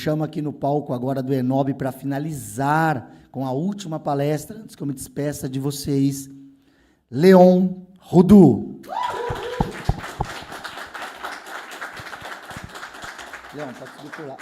chamo aqui no palco agora do Enob para finalizar com a última palestra, antes que eu me despeça de vocês, Leon Rudu. Leon, pode subir por lá.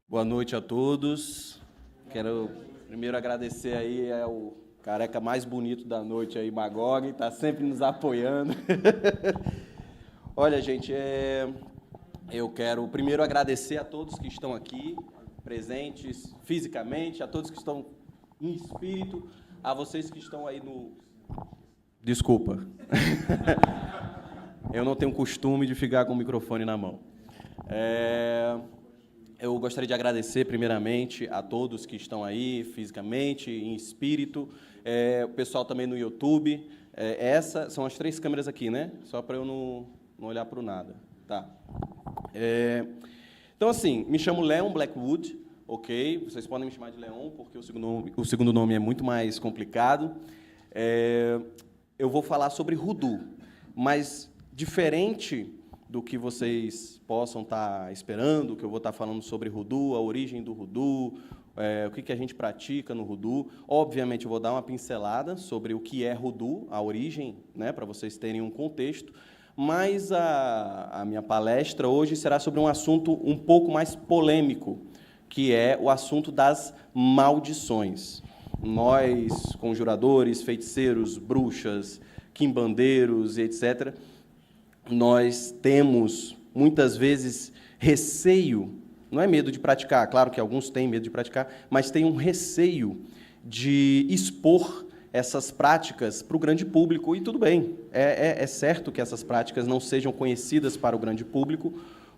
Boa noite a todos. Quero primeiro agradecer aí ao careca mais bonito da noite aí, Magog, está sempre nos apoiando. Olha, gente, eu quero primeiro agradecer a todos que estão aqui, presentes fisicamente, a todos que estão em espírito, a vocês que estão aí no... Desculpa. Eu não tenho costume de ficar com o microfone na mão. Eu gostaria de agradecer, primeiramente, a todos que estão aí, fisicamente, em espírito, o pessoal também no YouTube. Essas são as 3 câmeras aqui, né? Só para eu não olhar para o nada. Tá. Então, assim, me chamo Leon Blackwood, ok? Vocês podem me chamar de Leon, porque o segundo nome é muito mais complicado. Eu vou falar sobre Rudu, mas diferente do que vocês possam estar esperando, que eu vou estar falando sobre Rudu, a origem do Rudu, o que a gente pratica no Rudu. Obviamente, eu vou dar uma pincelada sobre o que é Rudu, a origem, né, para vocês terem um contexto, mas a minha palestra hoje será sobre um assunto um pouco mais polêmico, que é o assunto das maldições. Nós, conjuradores, feiticeiros, bruxas, quimbandeiros, etc., nós temos, muitas vezes, receio, não é medo de praticar, claro que alguns têm medo de praticar, mas tem um receio de expor essas práticas para o grande público, e tudo bem, é certo que essas práticas não sejam conhecidas para o grande público,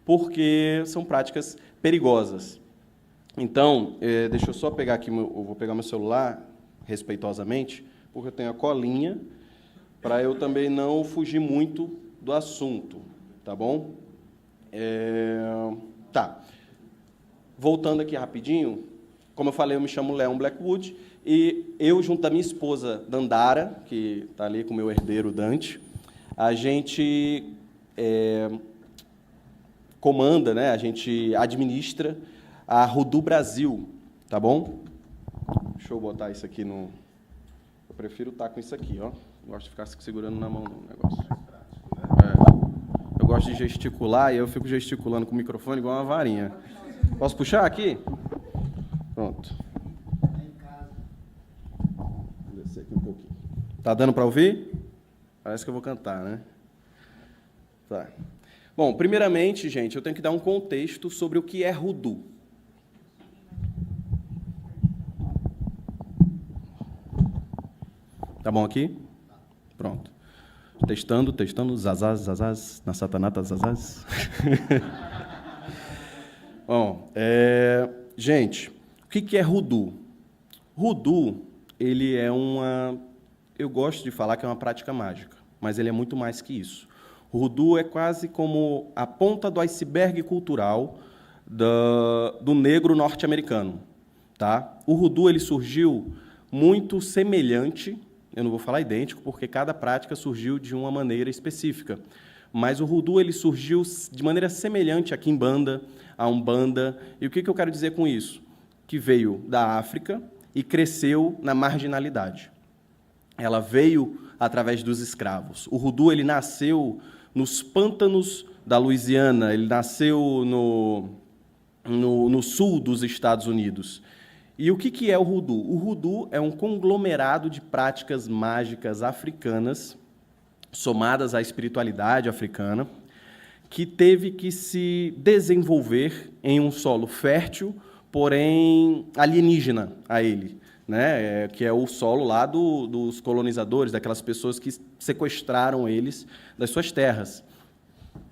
porque são práticas perigosas. Então, deixa eu só pegar aqui, eu vou pegar meu celular, respeitosamente, porque eu tenho a colinha, para eu também não fugir muito do assunto, tá bom? Tá. Voltando aqui rapidinho, como eu falei, eu me chamo Leon Blackwood, e eu, junto da minha esposa, Dandara, que está ali com o meu herdeiro, Dante, a gente comanda, né, a gente administra a Rudu Brasil, tá bom? Deixa eu botar isso aqui no... Eu prefiro estar com isso aqui, ó. Não gosto de ficar segurando na mão no negócio. Eu gosto de gesticular e eu fico gesticulando com o microfone igual uma varinha. Posso puxar aqui? Pronto. Vou descer aqui um pouquinho. Tá dando para ouvir? Parece que eu vou cantar, né? Tá. Bom, primeiramente, gente, eu tenho que dar um contexto sobre o que é Rudu. Tá bom aqui? Pronto. Testando, zazaz, na satanata, zazaz. Bom, gente, o que é Rudu? Rudu, ele é eu gosto de falar que é uma prática mágica, mas ele é muito mais que isso. O Rudu é quase como a ponta do iceberg cultural do negro norte-americano. Tá? O Rudu ele surgiu muito semelhante, eu não vou falar idêntico, porque cada prática surgiu de uma maneira específica. Mas o Rudu ele surgiu de maneira semelhante à Quimbanda, à Umbanda. E o que eu quero dizer com isso? Que veio da África e cresceu na marginalidade. Ela veio através dos escravos. O Rudu ele nasceu nos pântanos da Louisiana, ele nasceu no sul dos Estados Unidos. E o que é o Rudu? O Rudu é um conglomerado de práticas mágicas africanas, somadas à espiritualidade africana, que teve que se desenvolver em um solo fértil, porém alienígena a ele, né? Que é o solo lá dos colonizadores, daquelas pessoas que sequestraram eles das suas terras.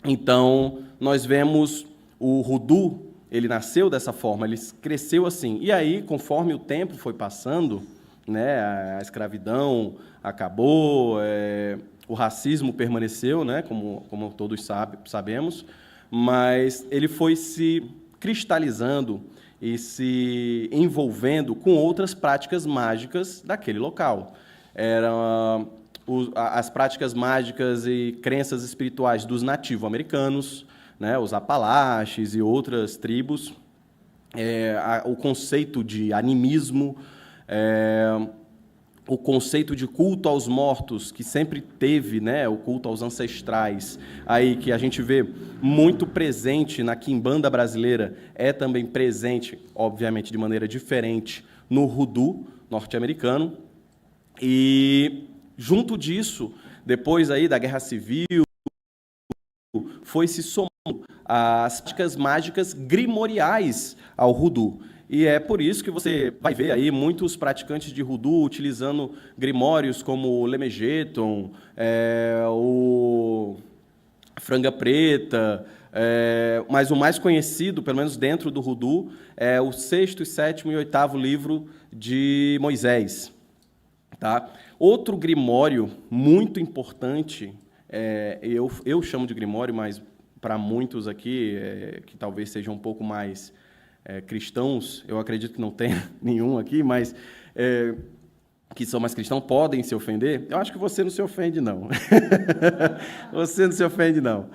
Então, nós vemos o Rudu, ele nasceu dessa forma, ele cresceu assim. E aí, conforme o tempo foi passando, né, a escravidão acabou, o racismo permaneceu, né, como todos sabemos, mas ele foi se cristalizando e se envolvendo com outras práticas mágicas daquele local. eram as práticas mágicas e crenças espirituais dos nativo-americanos, né, os Apalaches e outras tribos, o conceito de animismo, o conceito de culto aos mortos, que sempre teve, né, o culto aos ancestrais, aí que a gente vê muito presente na quimbanda brasileira, é também presente, obviamente de maneira diferente, no voodoo norte-americano. E junto disso, depois aí da Guerra Civil, foi se somando as práticas mágicas grimoriais ao voodoo. E é por isso que você vai ver aí muitos praticantes de voodoo utilizando grimórios como o Lemegeton, o Franga Preta, mas o mais conhecido, pelo menos dentro do voodoo, é o 6º, 7º e 8º livro de Moisés. Tá? Outro grimório muito importante, eu chamo de grimório, mas para muitos aqui, que talvez sejam um pouco mais cristãos, eu acredito que não tenha nenhum aqui, mas que são mais cristãos, podem se ofender. Eu acho que você não se ofende, não. Você não se ofende, não.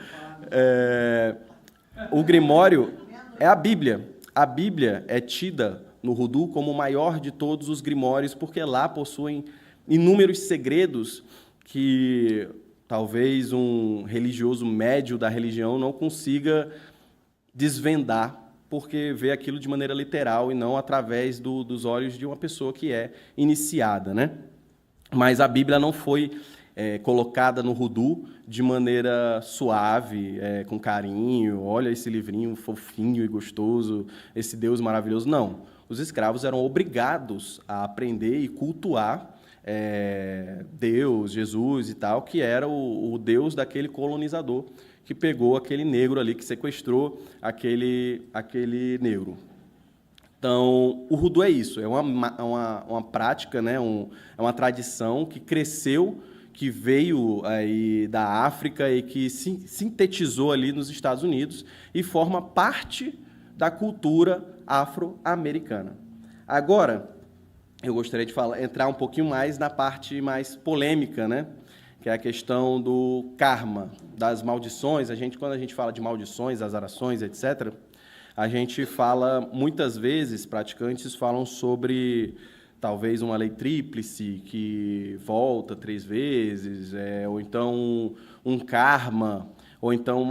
O grimório é a Bíblia. A Bíblia é tida no voodoo como o maior de todos os grimórios, porque lá possuem inúmeros segredos que talvez um religioso médio da religião não consiga desvendar, porque vê aquilo de maneira literal e não através dos olhos de uma pessoa que é iniciada, né? Mas a Bíblia não foi colocada no voodoo de maneira suave, com carinho, olha esse livrinho fofinho e gostoso, esse Deus maravilhoso. Não. Os escravos eram obrigados a aprender e cultuar Deus, Jesus e tal, que era o Deus daquele colonizador que pegou aquele negro ali, que sequestrou aquele negro. Então, o voodoo é isso, é uma prática, né, é uma tradição que cresceu, que veio aí da África e que sintetizou ali nos Estados Unidos e forma parte da cultura afro-americana. Agora, eu gostaria de entrar um pouquinho mais na parte mais polêmica, né? Que é a questão do karma, das maldições. Quando a gente fala de maldições, azarações, etc., a gente fala, muitas vezes, praticantes falam sobre talvez uma lei tríplice que volta 3 vezes, ou então um karma, ou então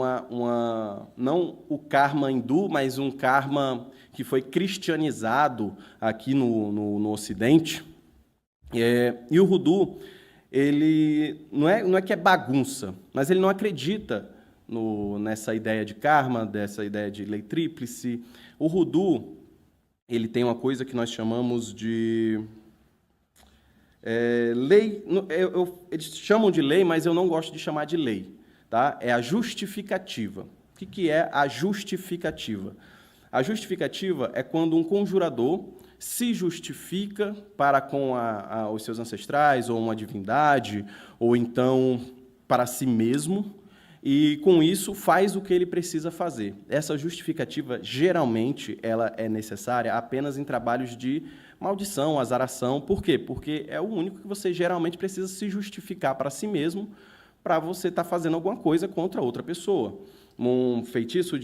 não o karma hindu, mas um karma que foi cristianizado aqui no Ocidente. E o voodoo, ele não é que é bagunça, mas ele não acredita nessa ideia de karma, dessa ideia de lei tríplice. O voodoo, ele tem uma coisa que nós chamamos de lei. Eles chamam de lei, mas eu não gosto de chamar de lei. Tá? É a justificativa. O que é a justificativa? A justificativa é quando um conjurador se justifica para com os seus ancestrais, ou uma divindade, ou então para si mesmo, e com isso faz o que ele precisa fazer. Essa justificativa, geralmente, ela é necessária apenas em trabalhos de maldição, azaração. Por quê? Porque é o único que você geralmente precisa se justificar para si mesmo, para você estar fazendo alguma coisa contra outra pessoa. Um feitiço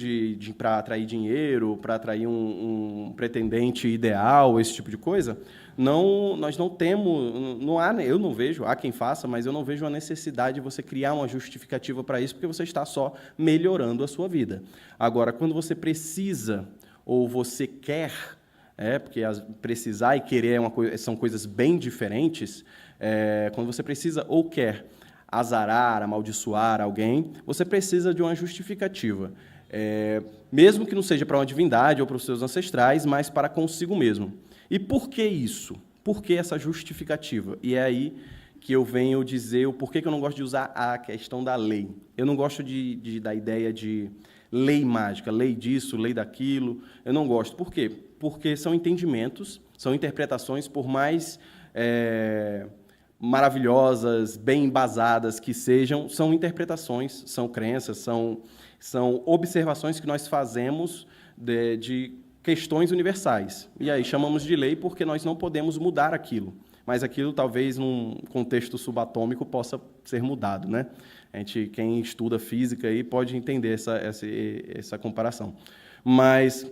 para atrair dinheiro, para atrair um pretendente ideal, esse tipo de coisa, nós não temos, eu não vejo, há quem faça, mas eu não vejo a necessidade de você criar uma justificativa para isso, porque você está só melhorando a sua vida. Agora, quando você precisa ou você quer, porque precisar e querer são coisas bem diferentes, quando você precisa ou quer azarar, amaldiçoar alguém, você precisa de uma justificativa. Mesmo que não seja para uma divindade ou para os seus ancestrais, mas para consigo mesmo. E por que isso? Por que essa justificativa? E é aí que eu venho dizer o porquê que eu não gosto de usar a questão da lei. Eu não gosto da ideia de lei mágica, lei disso, lei daquilo. Eu não gosto. Por quê? Porque são entendimentos, são interpretações, por mais maravilhosas, bem embasadas que sejam, são interpretações, são crenças, são observações que nós fazemos de questões universais. E aí chamamos de lei porque nós não podemos mudar aquilo. mas aquilo talvez num contexto subatômico possa ser mudado, né? Quem estuda física aí pode entender essa comparação. Mas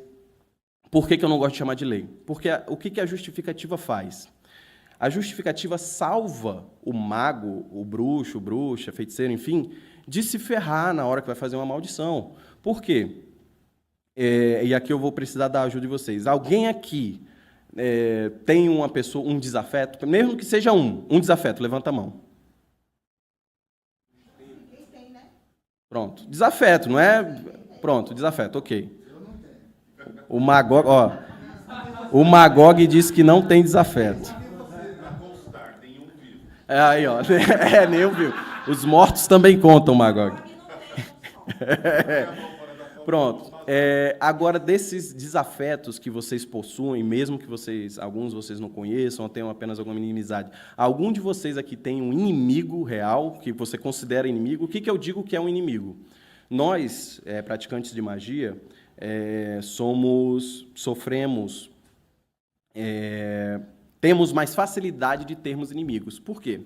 por que eu não gosto de chamar de lei? Porque o que a justificativa faz? A justificativa salva o mago, o bruxo, bruxa, feiticeiro, enfim, de se ferrar na hora que vai fazer uma maldição. Por quê? E aqui eu vou precisar da ajuda de vocês. Alguém aqui tem uma pessoa, um desafeto, mesmo que seja um desafeto, levanta a mão. Pronto, desafeto, não é? Pronto, desafeto, ok. O Magog disse que não tem desafeto. Aí, ó, nenhum vivo. Os mortos também contam, Magog. Pronto. Agora, desses desafetos que vocês possuem, mesmo que alguns vocês não conheçam, ou tenham apenas alguma inimizade, algum de vocês aqui tem um inimigo real, que você considera inimigo? O que eu digo que é um inimigo? Nós, praticantes de magia, temos mais facilidade de termos inimigos. Por quê?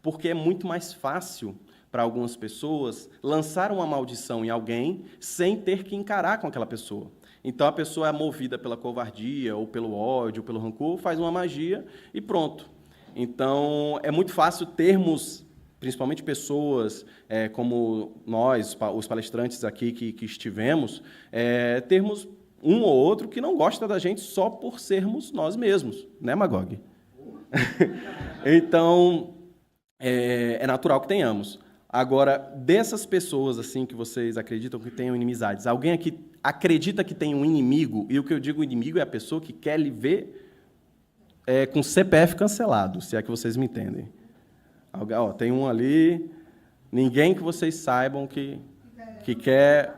Porque é muito mais fácil para algumas pessoas lançar uma maldição em alguém sem ter que encarar com aquela pessoa. Então, a pessoa é movida pela covardia, ou pelo ódio, ou pelo rancor, faz uma magia e pronto. Então, é muito fácil termos, principalmente pessoas como nós, os palestrantes aqui que estivemos, termos um ou outro que não gosta da gente só por sermos nós mesmos, né, Magog? Então, é natural que tenhamos. Agora, dessas pessoas assim que vocês acreditam que tenham inimizades, alguém aqui acredita que tem um inimigo, e o que eu digo inimigo é a pessoa que quer lhe ver com CPF cancelado, se é que vocês me entendem. Tem um ali, ninguém que vocês saibam que quer...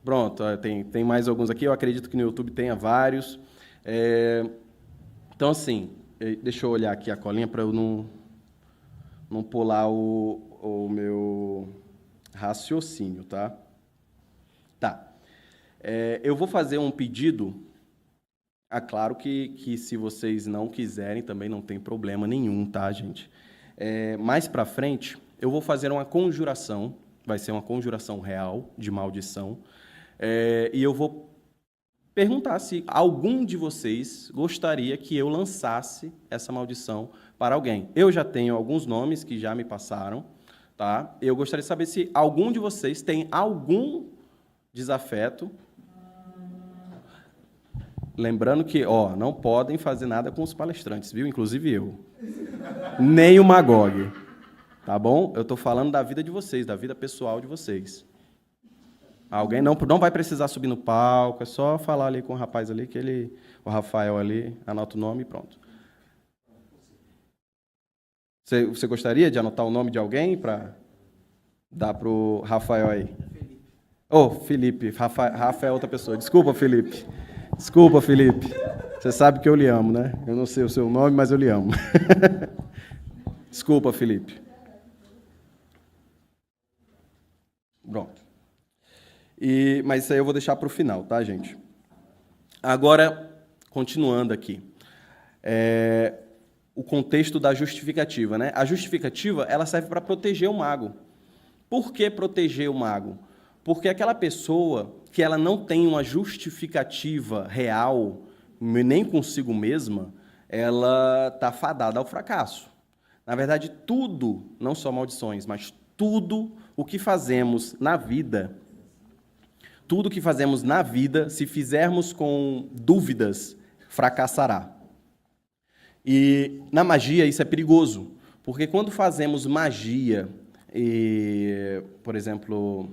Pronto, tem mais alguns aqui, eu acredito que no YouTube tenha vários. Então, assim, deixa eu olhar aqui a colinha para eu não pular o meu raciocínio, tá? Tá. Eu vou fazer um pedido. Claro que se vocês não quiserem, também não tem problema nenhum, tá, gente? Mais para frente, eu vou fazer uma conjuração, vai ser uma conjuração real de maldição, e eu vou perguntar se algum de vocês gostaria que eu lançasse essa maldição para alguém. Eu já tenho alguns nomes que já me passaram, tá? Eu gostaria de saber se algum de vocês tem algum desafeto. Lembrando que, não podem fazer nada com os palestrantes, viu? Inclusive eu. Nem o Magog. Tá bom? Eu estou falando da vida de vocês, da vida pessoal de vocês. Alguém não vai precisar subir no palco, é só falar ali com o rapaz ali, o Rafael ali, anota o nome e pronto. Você gostaria de anotar o nome de alguém para dar para o Rafael aí? Felipe. Rafael é outra pessoa. Desculpa, Felipe. Você sabe que eu lhe amo, né? Eu não sei o seu nome, mas eu lhe amo. Desculpa, Felipe. Pronto. Mas isso aí eu vou deixar para o final, tá, gente? Agora, continuando aqui. O contexto da justificativa, né? A justificativa, ela serve para proteger o mago. Por que proteger o mago? Porque aquela pessoa que ela não tem uma justificativa real, nem consigo mesma, ela está fadada ao fracasso. Na verdade, tudo, não só maldições, mas tudo o que fazemos na vida, se fizermos com dúvidas, fracassará. E na magia isso é perigoso, porque quando fazemos magia, por exemplo,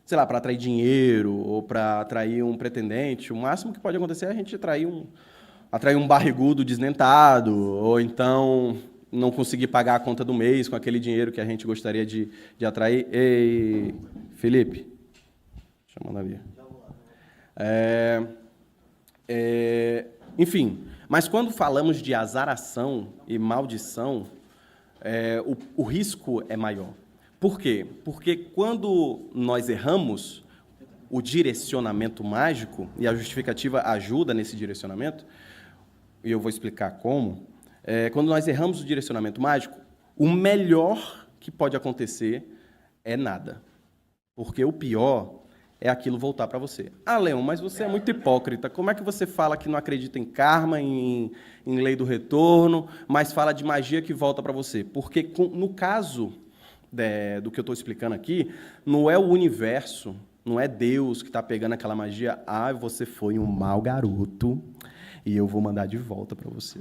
sei lá, para atrair dinheiro ou para atrair um pretendente, o máximo que pode acontecer é a gente atrair um barrigudo desdentado, ou então não conseguir pagar a conta do mês com aquele dinheiro que a gente gostaria de atrair. Ei, Felipe, chamando ali. Enfim, mas quando falamos de azaração e maldição, o risco é maior. Por quê? Porque quando nós erramos o direcionamento mágico, e a justificativa ajuda nesse direcionamento, e eu vou explicar como, quando nós erramos o direcionamento mágico, o melhor que pode acontecer é nada. Porque o pior é aquilo voltar para você. Ah, Leon, mas você é muito hipócrita. Como é que você fala que não acredita em karma, em lei do retorno, mas fala de magia que volta para você? Porque, no caso do que eu estou explicando aqui, não é o universo, não é Deus que está pegando aquela magia. Ah, você foi um mau garoto e eu vou mandar de volta para você.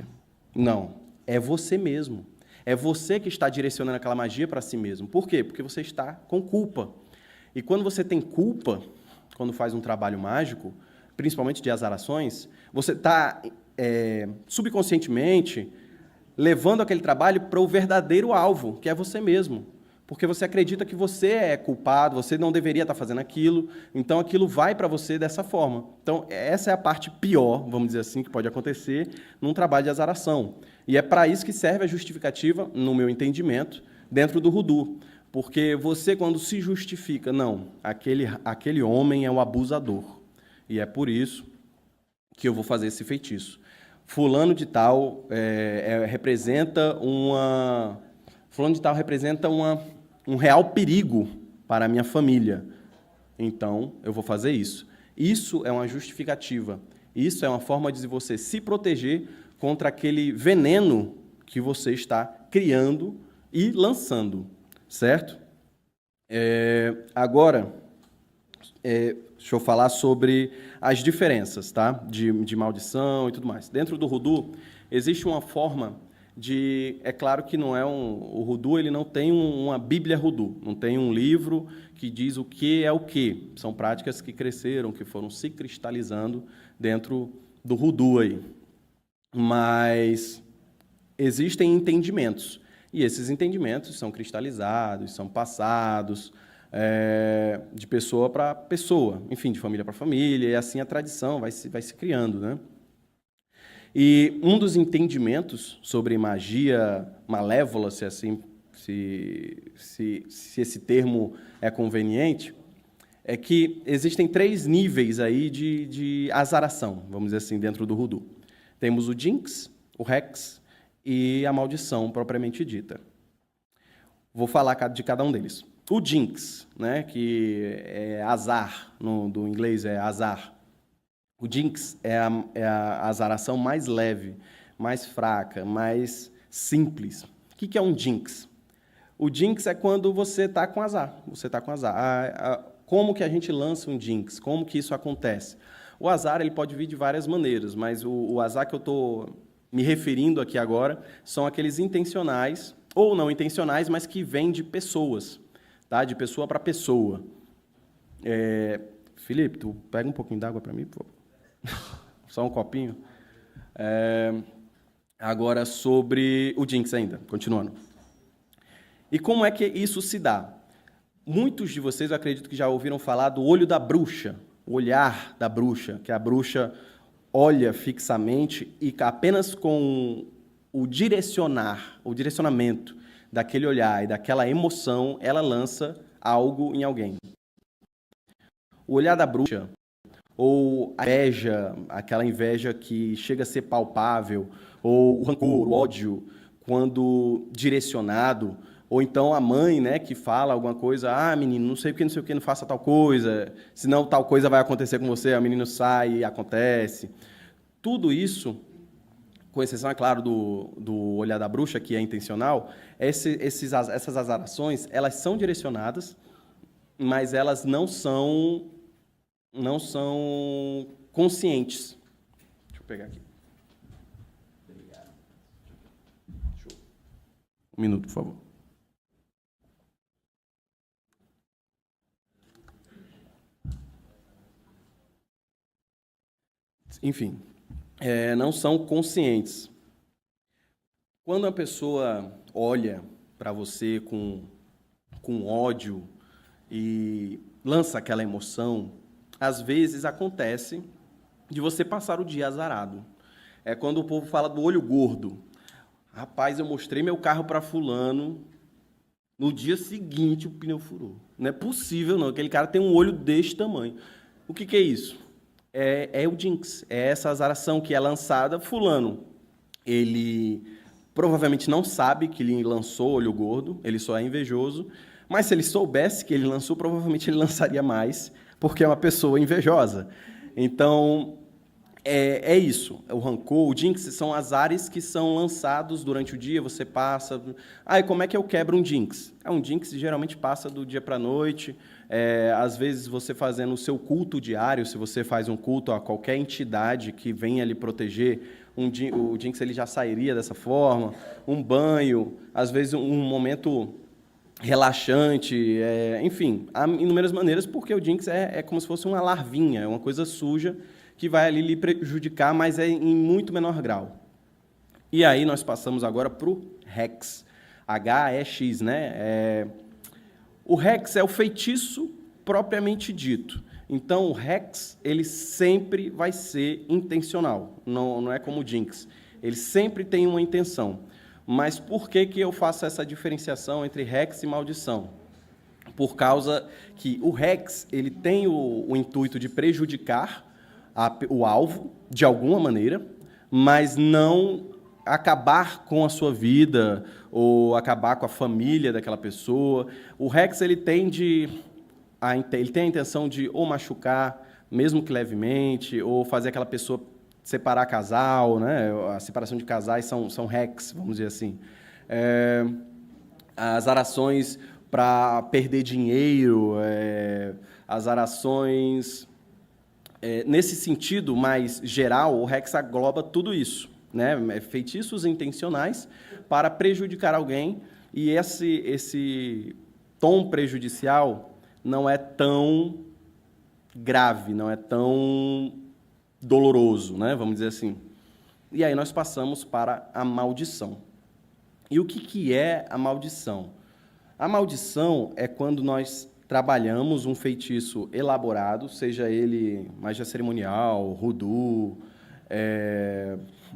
Não, é você mesmo. É você que está direcionando aquela magia para si mesmo. Por quê? Porque você está com culpa. E quando você tem culpa, quando faz um trabalho mágico, principalmente de azarações, você está subconscientemente levando aquele trabalho para o verdadeiro alvo, que é você mesmo. Porque você acredita que você é culpado, você não deveria estar fazendo aquilo, então aquilo vai para você dessa forma. Então, essa é a parte pior, vamos dizer assim, que pode acontecer num trabalho de azaração. E é para isso que serve a justificativa, no meu entendimento, dentro do Voodoo. Porque você, quando se justifica, não, aquele homem é um abusador. E é por isso que eu vou fazer esse feitiço. Fulano de tal representa um real perigo para a minha família. Então, eu vou fazer isso. Isso é uma justificativa. Isso é uma forma de você se proteger contra aquele veneno que você está criando e lançando. Certo? Agora, deixa eu falar sobre as diferenças, tá? De maldição e tudo mais. Dentro do Voodoo, existe uma forma de... É claro que não é o Voodoo, ele não tem uma Bíblia Voodoo, não tem um livro que diz o que é o que. São práticas que cresceram, que foram se cristalizando dentro do Voodoo aí. Mas existem entendimentos. E esses entendimentos são cristalizados, são passados de pessoa para pessoa, enfim, de família para família, e assim a tradição vai se criando, né? E um dos entendimentos sobre magia malévola, se esse termo é conveniente, é que existem 3 níveis aí de azaração, vamos dizer assim, dentro do Voodoo. Temos o Jinx, o Hex e a maldição propriamente dita. Vou falar de cada um deles. O Jinx, né, que é azar, do inglês é azar. O Jinx é a azaração mais leve, mais fraca, mais simples. O que é um Jinx? O Jinx é quando você está com azar. Você está com azar. Como que a gente lança um Jinx? Como que isso acontece? O azar ele pode vir de várias maneiras, mas o azar que eu estou me referindo aqui agora são aqueles intencionais, ou não intencionais, mas que vêm de pessoas, tá? De pessoa para pessoa. Felipe, tu pega um pouquinho d'água para mim, por favor? Só um copinho. Agora, sobre o Jinx ainda, continuando. E como é que isso se dá? Muitos de vocês, eu acredito que já ouviram falar do olho da bruxa, o olhar da bruxa, que a bruxa olha fixamente e apenas com o direcionamento daquele olhar e daquela emoção, ela lança algo em alguém. O olhar da bruxa, ou a inveja, aquela inveja que chega a ser palpável, ou o rancor, o ódio, quando direcionado, ou então a mãe, né, que fala alguma coisa, menino, não sei o que, não faça tal coisa, senão tal coisa vai acontecer com você, o menino sai e acontece. Tudo isso, com exceção, é claro, do olhar da bruxa, que é intencional, essas azarações, elas são direcionadas, mas elas não são conscientes. Deixa eu pegar aqui. Obrigado. Um minuto, por favor. Enfim, não são conscientes. Quando uma pessoa olha para você com ódio e lança aquela emoção, às vezes acontece de você passar o dia azarado. É quando o povo fala do olho gordo. Rapaz, eu mostrei meu carro para fulano, no dia seguinte o pneu furou. Não é possível, não. Aquele cara tem um olho deste tamanho. O que é isso? É o Jinx. É essa azaração que é lançada. Fulano, ele provavelmente não sabe que ele lançou olho gordo, ele só é invejoso, mas se ele soubesse que ele lançou, provavelmente ele lançaria mais, porque é uma pessoa invejosa. Então, é isso. O rancor, o jinx, são azares que são lançados durante o dia, você passa... e como é que eu quebro um jinx? Um jinx geralmente passa do dia para a noite, às vezes você fazendo o seu culto diário, se você faz um culto a qualquer entidade que venha lhe proteger, o jinx ele já sairia dessa forma, um banho, às vezes um momento relaxante, enfim, há inúmeras maneiras, porque o jinx é como se fosse uma larvinha, é uma coisa suja que vai ali lhe prejudicar, mas é em muito menor grau. E aí nós passamos agora para o Hex, H-E-X, né? O Hex é o feitiço propriamente dito. Então, o Hex, ele sempre vai ser intencional, não é como o Jinx. Ele sempre tem uma intenção. Mas por que eu faço essa diferenciação entre Hex e maldição? Por causa que o Hex ele tem o intuito de prejudicar o alvo, de alguma maneira, mas não acabar com a sua vida ou acabar com a família daquela pessoa. O Hex ele tem a intenção de ou machucar, mesmo que levemente, ou fazer aquela pessoa separar casal, né? A separação de casais são Hex, vamos dizer assim. As arações para perder dinheiro, as arações... nesse sentido mais geral, o Hex engloba tudo isso, né? Feitiços intencionais para prejudicar alguém, e esse tom prejudicial não é tão grave, não é tão doloroso, né? Vamos dizer assim. E aí nós passamos para a maldição. E o que é a maldição? A maldição é quando nós trabalhamos um feitiço elaborado, seja ele magia cerimonial, voodoo,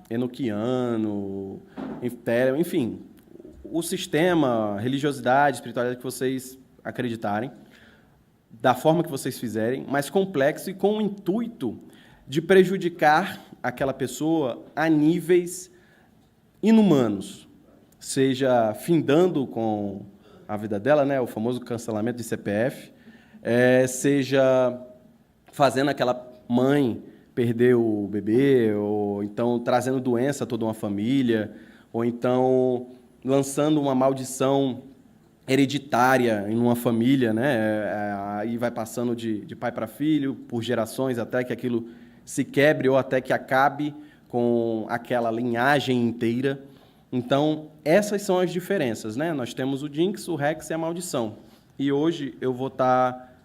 enoquiano, enfim, o sistema, religiosidade, espiritualidade que vocês acreditarem, da forma que vocês fizerem, mais complexo e com o intuito de prejudicar aquela pessoa a níveis inumanos, seja findando com a vida dela, né, o famoso cancelamento de CPF, seja fazendo aquela mãe perder o bebê, ou então trazendo doença a toda uma família, ou então lançando uma maldição hereditária em uma família, né? Aí vai passando de pai para filho, por gerações, até que aquilo se quebre ou até que acabe com aquela linhagem inteira. Então, essas são as diferenças, né? Nós temos o Jinx, o Hex e a maldição. E hoje eu vou estar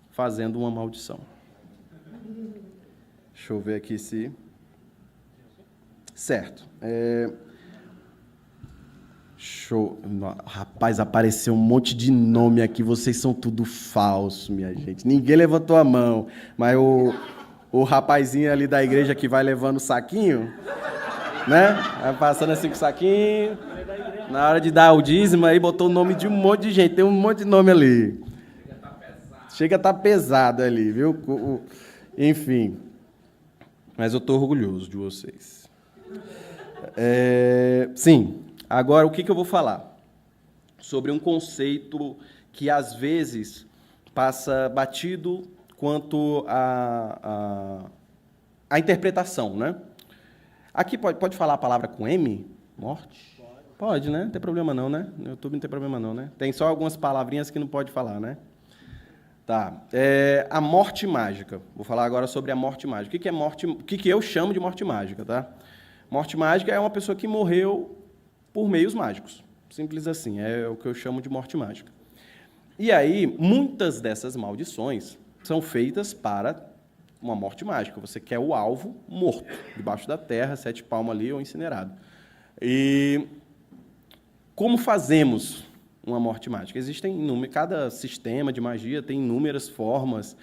fazendo uma maldição. Deixa eu ver aqui se... Certo. Show. Rapaz, apareceu um monte de nome aqui, vocês são tudo falso, minha gente. Ninguém levantou a mão, mas o rapazinho ali da igreja que vai levando o saquinho, né? Vai passando assim com o saquinho, na hora de dar o dízimo, aí botou o nome de um monte de gente, tem um monte de nome ali. Chega a estar pesado ali, viu? Enfim, mas eu estou orgulhoso de vocês. Sim. Agora, o que eu vou falar? Sobre um conceito que, às vezes, passa batido quanto à interpretação, né? Aqui pode falar a palavra com M? Morte? Pode, né? Não tem problema não, né? No YouTube não tem problema não, né? Tem só algumas palavrinhas que não pode falar, né? Tá. A morte mágica. Vou falar agora sobre a morte mágica. O que é morte? O que eu chamo de morte mágica, tá? Morte mágica é uma pessoa que morreu por meios mágicos. Simples assim, é o que eu chamo de morte mágica. E aí, muitas dessas maldições são feitas para uma morte mágica. Você quer o alvo morto, debaixo da terra, 7 palmos ali ou incinerado. E como fazemos uma morte mágica? Cada sistema de magia tem inúmeras formas.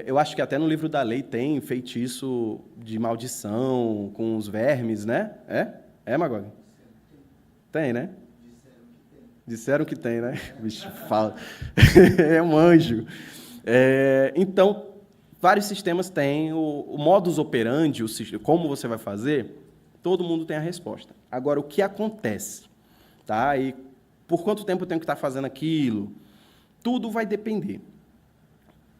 Eu acho que até no livro da lei tem feitiço de maldição com os vermes, né? Magog? Tem, né? Disseram que tem, né? Bicho, fala. É um anjo. Então, vários sistemas têm o modus operandi, como você vai fazer. Todo mundo tem a resposta. Agora, o que acontece? Tá? E por quanto tempo eu tenho que estar fazendo aquilo? Tudo vai depender.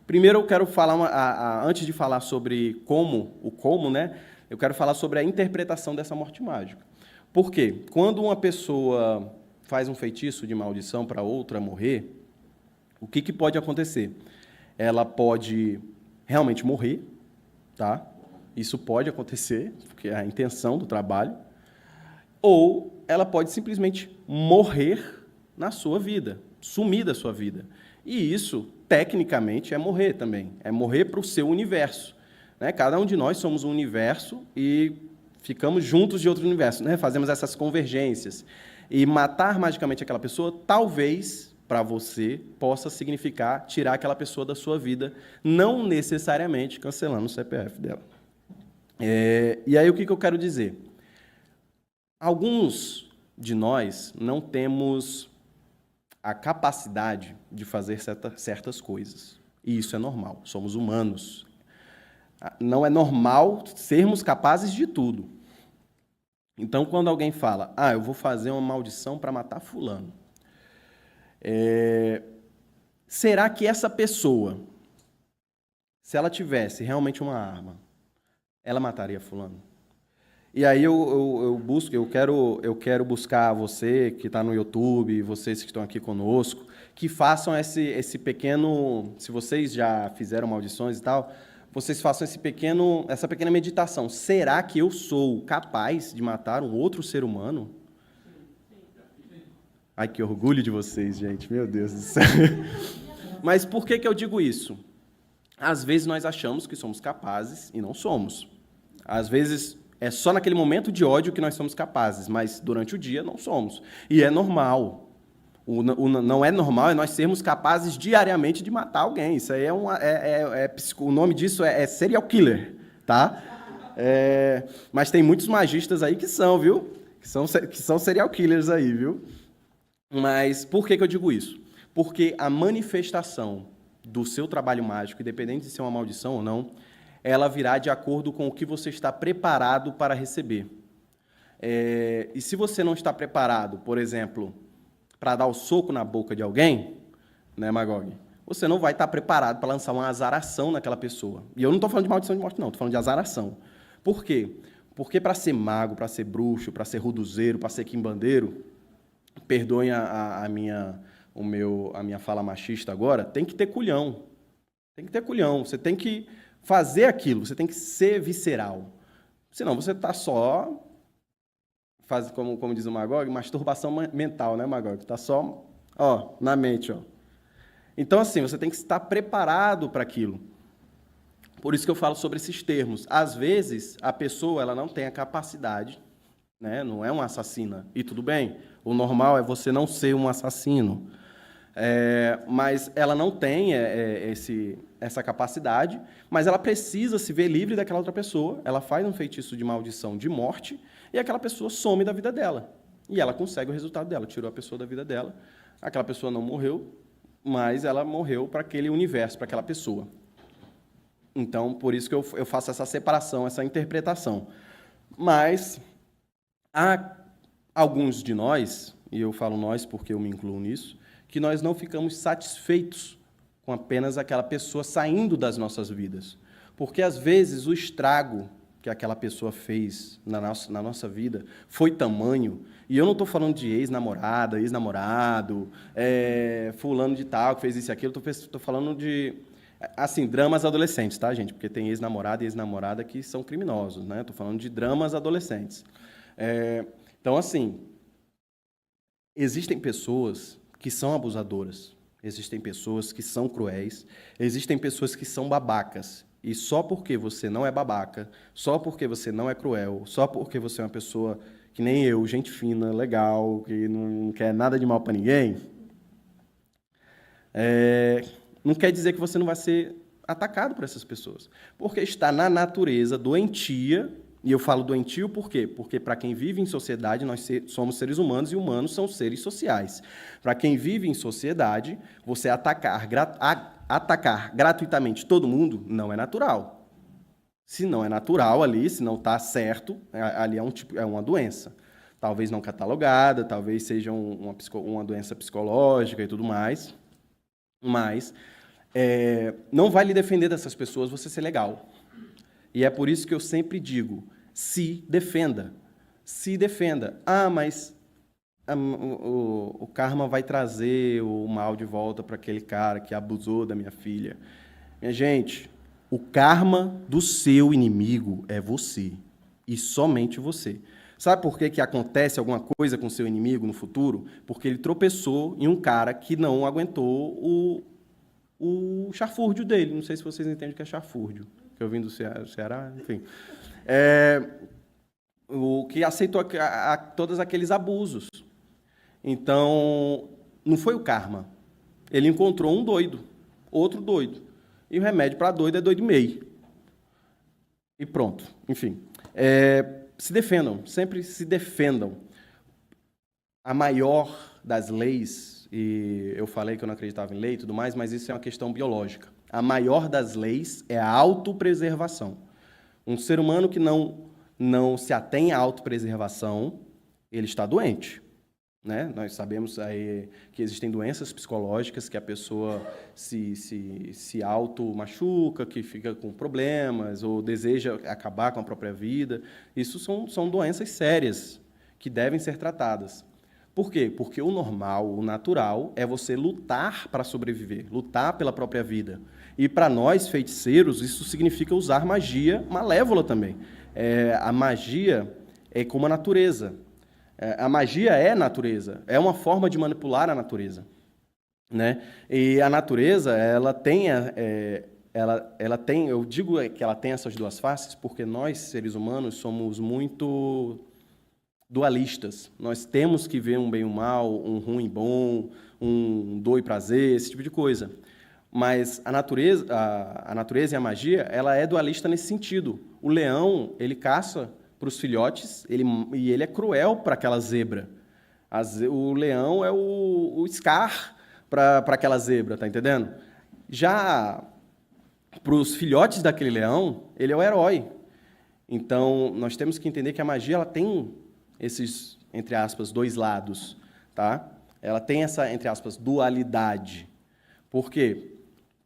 Primeiro, eu quero falar, antes de falar sobre o como, né? Eu quero falar sobre a interpretação dessa morte mágica. Por quê? Quando uma pessoa faz um feitiço de maldição para outra morrer, o que pode acontecer? Ela pode realmente morrer, tá? Isso pode acontecer, porque é a intenção do trabalho, ou ela pode simplesmente morrer na sua vida, sumir da sua vida. E isso, tecnicamente, é morrer também, é morrer para o seu universo. Né? Cada um de nós somos um universo e ficamos juntos de outro universo, né? Fazemos essas convergências. E matar magicamente aquela pessoa, talvez, para você, possa significar tirar aquela pessoa da sua vida, não necessariamente cancelando o CPF dela. E aí, o que eu quero dizer? Alguns de nós não temos a capacidade de fazer certas coisas. E isso é normal, somos humanos. Não é normal sermos capazes de tudo. Então, quando alguém fala, eu vou fazer uma maldição para matar fulano, será que essa pessoa, se ela tivesse realmente uma arma, ela mataria fulano? E aí eu quero buscar você que está no YouTube, vocês que estão aqui conosco, que façam esse pequeno, se vocês já fizeram maldições e tal, vocês façam essa pequena meditação. Será que eu sou capaz de matar um outro ser humano? Ai, que orgulho de vocês, gente, meu Deus do céu. Mas por que eu digo isso? Às vezes nós achamos que somos capazes e não somos. Às vezes é só naquele momento de ódio que nós somos capazes, mas durante o dia não somos. E é normal. Não é normal nós sermos capazes diariamente de matar alguém. Isso aí o nome disso é serial killer, tá? Mas tem muitos magistas aí que são, viu? Que são serial killers aí, viu? Mas por que eu digo isso? Porque a manifestação do seu trabalho mágico, independente de ser uma maldição ou não, ela virá de acordo com o que você está preparado para receber. E se você não está preparado, por exemplo, para dar o soco na boca de alguém, né, Magog? Você não vai estar preparado para lançar uma azaração naquela pessoa. E eu não estou falando de maldição de morte, não. Estou falando de azaração. Por quê? Porque para ser mago, para ser bruxo, para ser ruduzeiro, para ser quimbandeiro, perdoem a minha fala machista agora, tem que ter culhão. Tem que ter culhão. Você tem que fazer aquilo, você tem que ser visceral. Senão você está só, como diz o Magog, masturbação mental, né, Magog? Está só na mente. Então, assim, você tem que estar preparado para aquilo. Por isso que eu falo sobre esses termos. Às vezes, a pessoa ela não tem a capacidade, né? Não é uma assassina. E tudo bem, o normal é você não ser um assassino. Mas ela não tem essa capacidade, mas ela precisa se ver livre daquela outra pessoa, ela faz um feitiço de maldição de morte, e aquela pessoa some da vida dela. E ela consegue o resultado dela, tirou a pessoa da vida dela, aquela pessoa não morreu, mas ela morreu para aquele universo, para aquela pessoa. Então, por isso que eu faço essa separação, essa interpretação. Mas há alguns de nós, e eu falo nós porque eu me incluo nisso, que nós não ficamos satisfeitos com apenas aquela pessoa saindo das nossas vidas. Porque, às vezes, o estrago que aquela pessoa fez na nossa vida foi tamanho, e eu não estou falando de ex-namorada, ex-namorado, fulano de tal, que fez isso e aquilo, estou falando de, assim, dramas adolescentes, tá, gente? Porque tem ex-namorado e ex-namorada que são criminosos, né? Estou falando de dramas adolescentes. Então, assim, existem pessoas que são abusadoras, existem pessoas que são cruéis, existem pessoas que são babacas, e só porque você não é babaca, só porque você não é cruel, só porque você é uma pessoa que nem eu, gente fina, legal, que não quer nada de mal para ninguém, não quer dizer que você não vai ser atacado por essas pessoas, porque está na natureza doentia. E eu falo doentio por quê? Porque para quem vive em sociedade, nós somos seres humanos e humanos são seres sociais. Para quem vive em sociedade, você atacar gratuitamente todo mundo não é natural. Se não é natural ali, se não está certo, ali é uma doença. Talvez não catalogada, talvez seja uma doença psicológica e tudo mais, mas não vai lhe defender dessas pessoas você ser legal. E é por isso que eu sempre digo, se defenda. Se defenda. Ah, mas o karma vai trazer o mal de volta para aquele cara que abusou da minha filha. Minha gente, o karma do seu inimigo é você. E somente você. Sabe por que acontece alguma coisa com o seu inimigo no futuro? Porque ele tropeçou em um cara que não aguentou o chafúrdio dele. Não sei se vocês entendem o que é chafúrdio, que eu vim do Ceará, enfim. O que aceitou todos aqueles abusos. Então, não foi o karma. Ele encontrou um doido, outro doido. E o remédio para doido é doido e meio. E pronto, enfim. Se defendam, sempre se defendam. A maior das leis, e eu falei que eu não acreditava em lei e tudo mais, mas isso é uma questão biológica. A maior das leis é a autopreservação. Um ser humano que não se atém à autopreservação, ele está doente. Né? Nós sabemos aí que existem doenças psicológicas que a pessoa se auto-machuca, que fica com problemas ou deseja acabar com a própria vida. Isso são doenças sérias que devem ser tratadas. Por quê? Porque o normal, o natural, é você lutar para sobreviver, lutar pela própria vida. E para nós, feiticeiros, isso significa usar magia malévola também. A magia é como a natureza. A magia é natureza, é uma forma de manipular a natureza, né? E a natureza, ela tem, eu digo que ela tem essas duas faces porque nós, seres humanos, somos muito dualistas. Nós temos que ver um bem e um mal, um ruim e bom, um dor e prazer, esse tipo de coisa. Mas a natureza e a magia, ela é dualista nesse sentido. O leão, ele caça para os filhotes, e ele é cruel para aquela zebra. O leão é o Scar para aquela zebra, tá entendendo? Já para os filhotes daquele leão, ele é o herói. Então, nós temos que entender que a magia ela tem esses, entre aspas, dois lados, tá? Ela tem essa, entre aspas, dualidade. Por quê?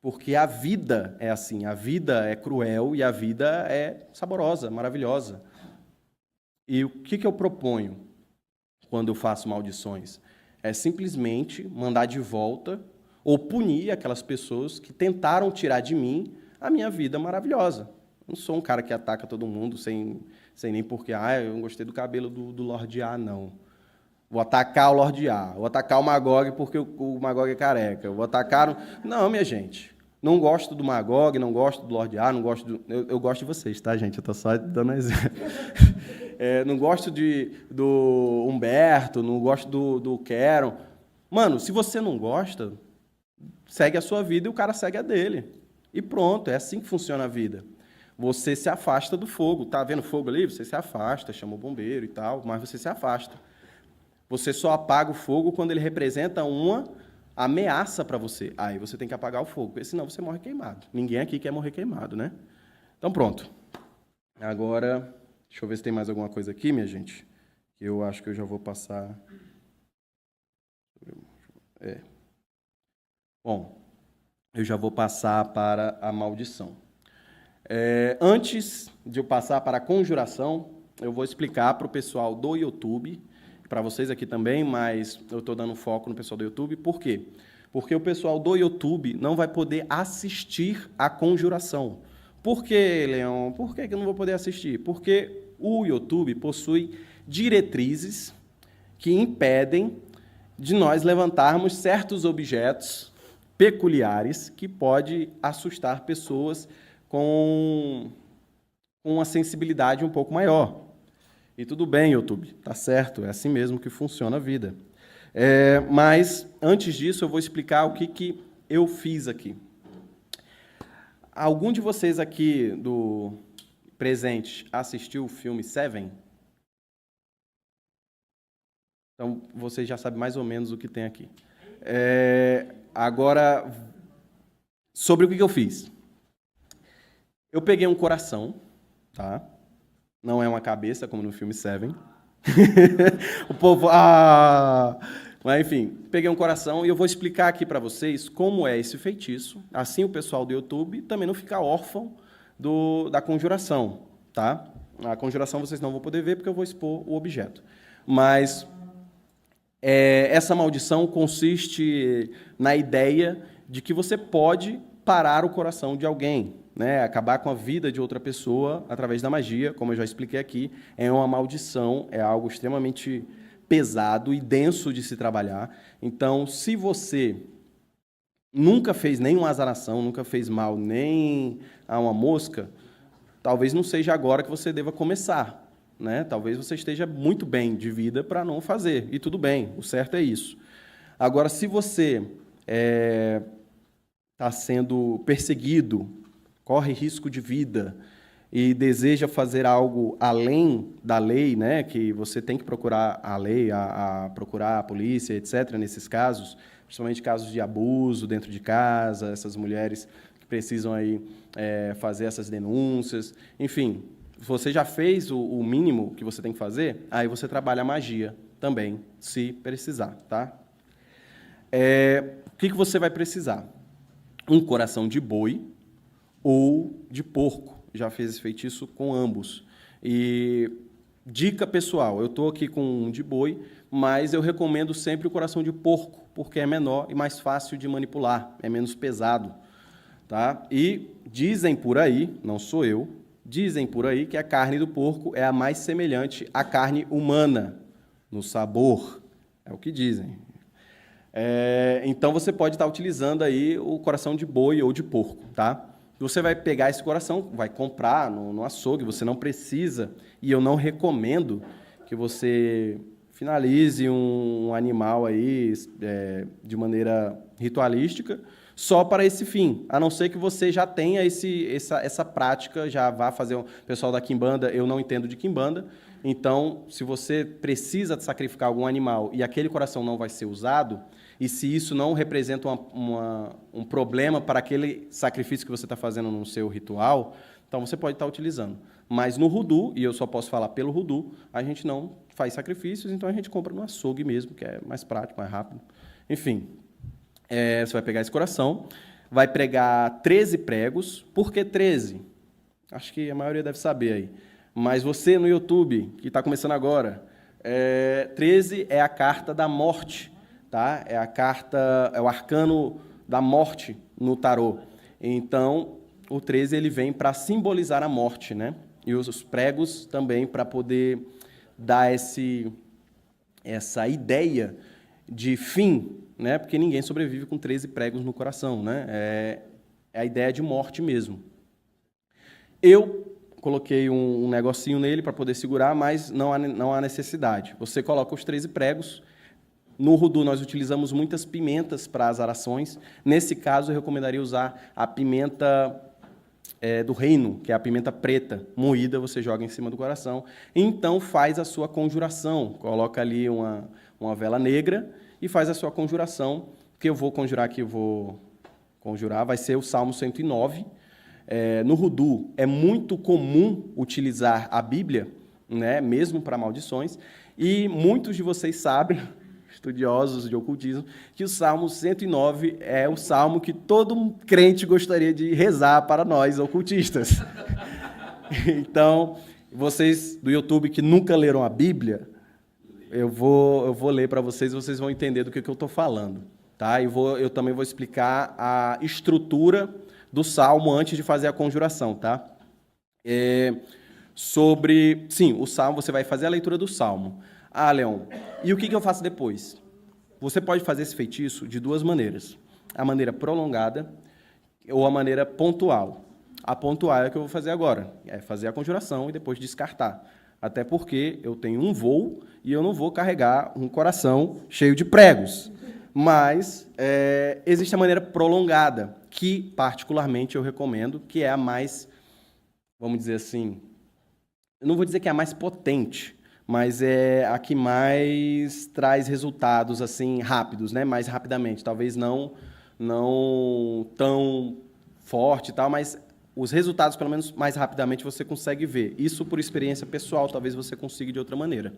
Porque a vida é assim, a vida é cruel e a vida é saborosa, maravilhosa. E o que eu proponho quando eu faço maldições? É simplesmente mandar de volta ou punir aquelas pessoas que tentaram tirar de mim a minha vida maravilhosa. Eu não sou um cara que ataca todo mundo sem nem porque, eu não gostei do cabelo do Lorde A, não. Vou atacar o Lorde A, vou atacar o Magog porque o Magog é careca, vou atacar... Não, minha gente. Não gosto do Magog, não gosto do Lorde A, não gosto do... Eu gosto de vocês, tá, gente? Eu tô só dando exemplo. Não gosto do Humberto, não gosto do Queron. Mano, se você não gosta, segue a sua vida e o cara segue a dele. E pronto, é assim que funciona a vida. Você se afasta do fogo. Tá vendo fogo ali? Você se afasta, chama o bombeiro e tal, mas você se afasta. Você só apaga o fogo quando ele representa uma ameaça para você. Aí você tem que apagar o fogo, porque senão você morre queimado. Ninguém aqui quer morrer queimado, né? Então, pronto. Agora, deixa eu ver se tem mais alguma coisa aqui, minha gente. Eu acho que eu já vou passar... Bom, eu já vou passar para a maldição. Antes de eu passar para a conjuração, eu vou explicar para o pessoal do YouTube, para vocês aqui também, mas eu estou dando foco no pessoal do YouTube. Por quê? Porque o pessoal do YouTube não vai poder assistir a conjuração. Por quê, Leão? Por que eu não vou poder assistir? Porque o YouTube possui diretrizes que impedem de nós levantarmos certos objetos peculiares que pode assustar pessoas com uma sensibilidade um pouco maior. E tudo bem, YouTube, tá certo, é assim mesmo que funciona a vida. Mas, antes disso, eu vou explicar o que eu fiz aqui. Algum de vocês aqui do presente assistiu o filme Seven? Então, vocês já sabem mais ou menos o que tem aqui. Agora, sobre o que eu fiz. Eu peguei um coração, tá? Não é uma cabeça, como no filme Seven. O povo... Ah! Mas, enfim, peguei um coração e eu vou explicar aqui para vocês como é esse feitiço. Assim o pessoal do YouTube também não fica órfão da conjuração, tá? A conjuração vocês não vão poder ver porque eu vou expor o objeto. Mas essa maldição consiste na ideia de que você pode parar o coração de alguém, né? Acabar com a vida de outra pessoa através da magia, como eu já expliquei aqui. É uma maldição, é algo extremamente pesado e denso de se trabalhar. Então, se você nunca fez nenhuma azaração, nunca fez mal nem a uma mosca, talvez não seja agora que você deva começar, né? Talvez você esteja muito bem de vida para não fazer, e tudo bem, o certo é isso. Agora, se você está sendo perseguido, corre risco de vida e deseja fazer algo além da lei, né, que você tem que procurar a lei, procurar a polícia, etc., nesses casos, principalmente casos de abuso dentro de casa, essas mulheres que precisam aí, fazer essas denúncias, enfim, você já fez o mínimo que você tem que fazer, aí você trabalha a magia também, se precisar, tá? O que você vai precisar? Um coração de boi ou de porco. Já fiz esse feitiço com ambos. E dica pessoal, eu estou aqui com um de boi, mas eu recomendo sempre o coração de porco, porque é menor e mais fácil de manipular, é menos pesado. Tá? E dizem por aí, não sou eu, dizem por aí que a carne do porco é a mais semelhante à carne humana, no sabor. É o que dizem. Então, você pode estar utilizando aí o coração de boi ou de porco, tá? Você vai pegar esse coração, vai comprar no açougue, você não precisa, e eu não recomendo que você finalize um animal aí de maneira ritualística só para esse fim, a não ser que você já tenha essa prática, já vá fazer... O pessoal da Quimbanda, eu não entendo de Quimbanda, então, se você precisa de sacrificar algum animal e aquele coração não vai ser usado, e se isso não representa um problema para aquele sacrifício que você está fazendo no seu ritual, então você pode estar utilizando. Mas no Hoodoo, e eu só posso falar pelo Hoodoo, a gente não faz sacrifícios, então a gente compra no açougue mesmo, que é mais prático, mais rápido. Enfim, você vai pegar esse coração, vai pregar 13 pregos. Por que 13? Acho que a maioria deve saber aí. Mas você no YouTube, que está começando agora, 13 é a carta da morte, tá? É a carta, é o arcano da morte no tarô. Então, o 13 ele vem para simbolizar a morte, né? E os pregos também para poder dar essa ideia de fim, né? Porque ninguém sobrevive com 13 pregos no coração, né? É a ideia de morte mesmo. Eu coloquei um negocinho nele para poder segurar, mas não há necessidade. Você coloca os 13 pregos. No Hoodoo, nós utilizamos muitas pimentas para as arações. Nesse caso, eu recomendaria usar a pimenta do reino, que é a pimenta preta, moída, você joga em cima do coração. Então, faz a sua conjuração. Coloca ali uma vela negra e faz a sua conjuração, que eu vou conjurar aqui, vai ser o Salmo 109. No Hoodoo, é muito comum utilizar a Bíblia, né, mesmo para maldições, e muitos de vocês sabem, estudiosos de ocultismo, que o Salmo 109 é o salmo que todo crente gostaria de rezar para nós, ocultistas. Então, vocês do YouTube que nunca leram a Bíblia, eu vou ler para vocês, vocês vão entender do que eu estou falando. Tá? Eu também vou explicar a estrutura do salmo antes de fazer a conjuração, tá? Sim, o salmo, você vai fazer a leitura do salmo. Ah, Leon, e o que eu faço depois? Você pode fazer esse feitiço de duas maneiras. A maneira prolongada ou a maneira pontual. A pontual é a que eu vou fazer agora. É fazer a conjuração e depois descartar. Até porque eu tenho um voo e eu não vou carregar um coração cheio de pregos. Mas existe a maneira prolongada, que particularmente eu recomendo, que é a mais, vamos dizer assim, eu não vou dizer que é a mais potente, mas é a que mais traz resultados assim rápidos, né? Mais rapidamente. Talvez não tão forte e tal, mas os resultados, pelo menos mais rapidamente, você consegue ver. Isso por experiência pessoal, talvez você consiga de outra maneira.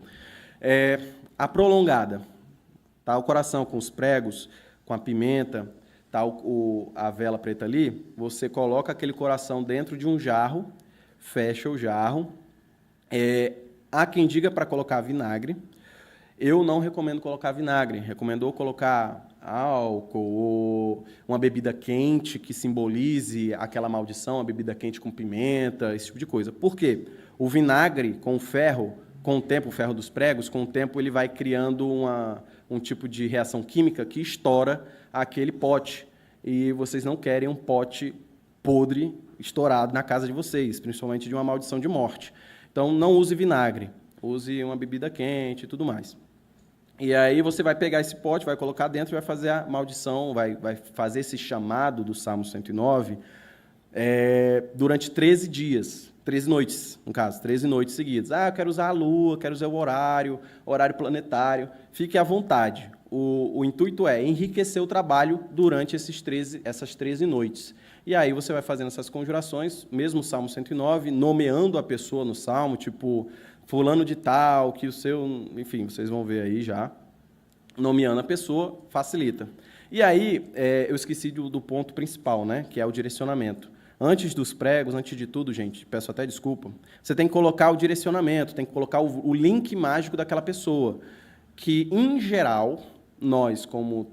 A prolongada, tá? O coração com os pregos, com a pimenta, tá? A vela preta ali, você coloca aquele coração dentro de um jarro, fecha o jarro. Há quem diga para colocar vinagre. Eu não recomendo colocar vinagre, recomendo colocar álcool ou uma bebida quente que simbolize aquela maldição, a bebida quente com pimenta, esse tipo de coisa. Por quê? O vinagre com o ferro, com o tempo, o ferro dos pregos, com o tempo ele vai criando um tipo de reação química que estoura aquele pote. E vocês não querem um pote podre estourado na casa de vocês, principalmente de uma maldição de morte. Então, não use vinagre, use uma bebida quente e tudo mais. E aí você vai pegar esse pote, vai colocar dentro e vai fazer a maldição, vai fazer esse chamado do Salmo 109 durante 13 dias, 13 noites, no caso, 13 noites seguidas. Eu quero usar a lua, quero usar o horário planetário. Fique à vontade. O intuito é enriquecer o trabalho durante essas 13 noites. E aí você vai fazendo essas conjurações, mesmo o Salmo 109, nomeando a pessoa no Salmo, tipo, fulano de tal, que o seu... Enfim, vocês vão ver aí já. Nomeando a pessoa, facilita. E aí, eu esqueci do ponto principal, né, que é o direcionamento. Antes dos pregos, antes de tudo, gente, peço até desculpa, você tem que colocar o direcionamento, tem que colocar o link mágico daquela pessoa, que, em geral, nós, como,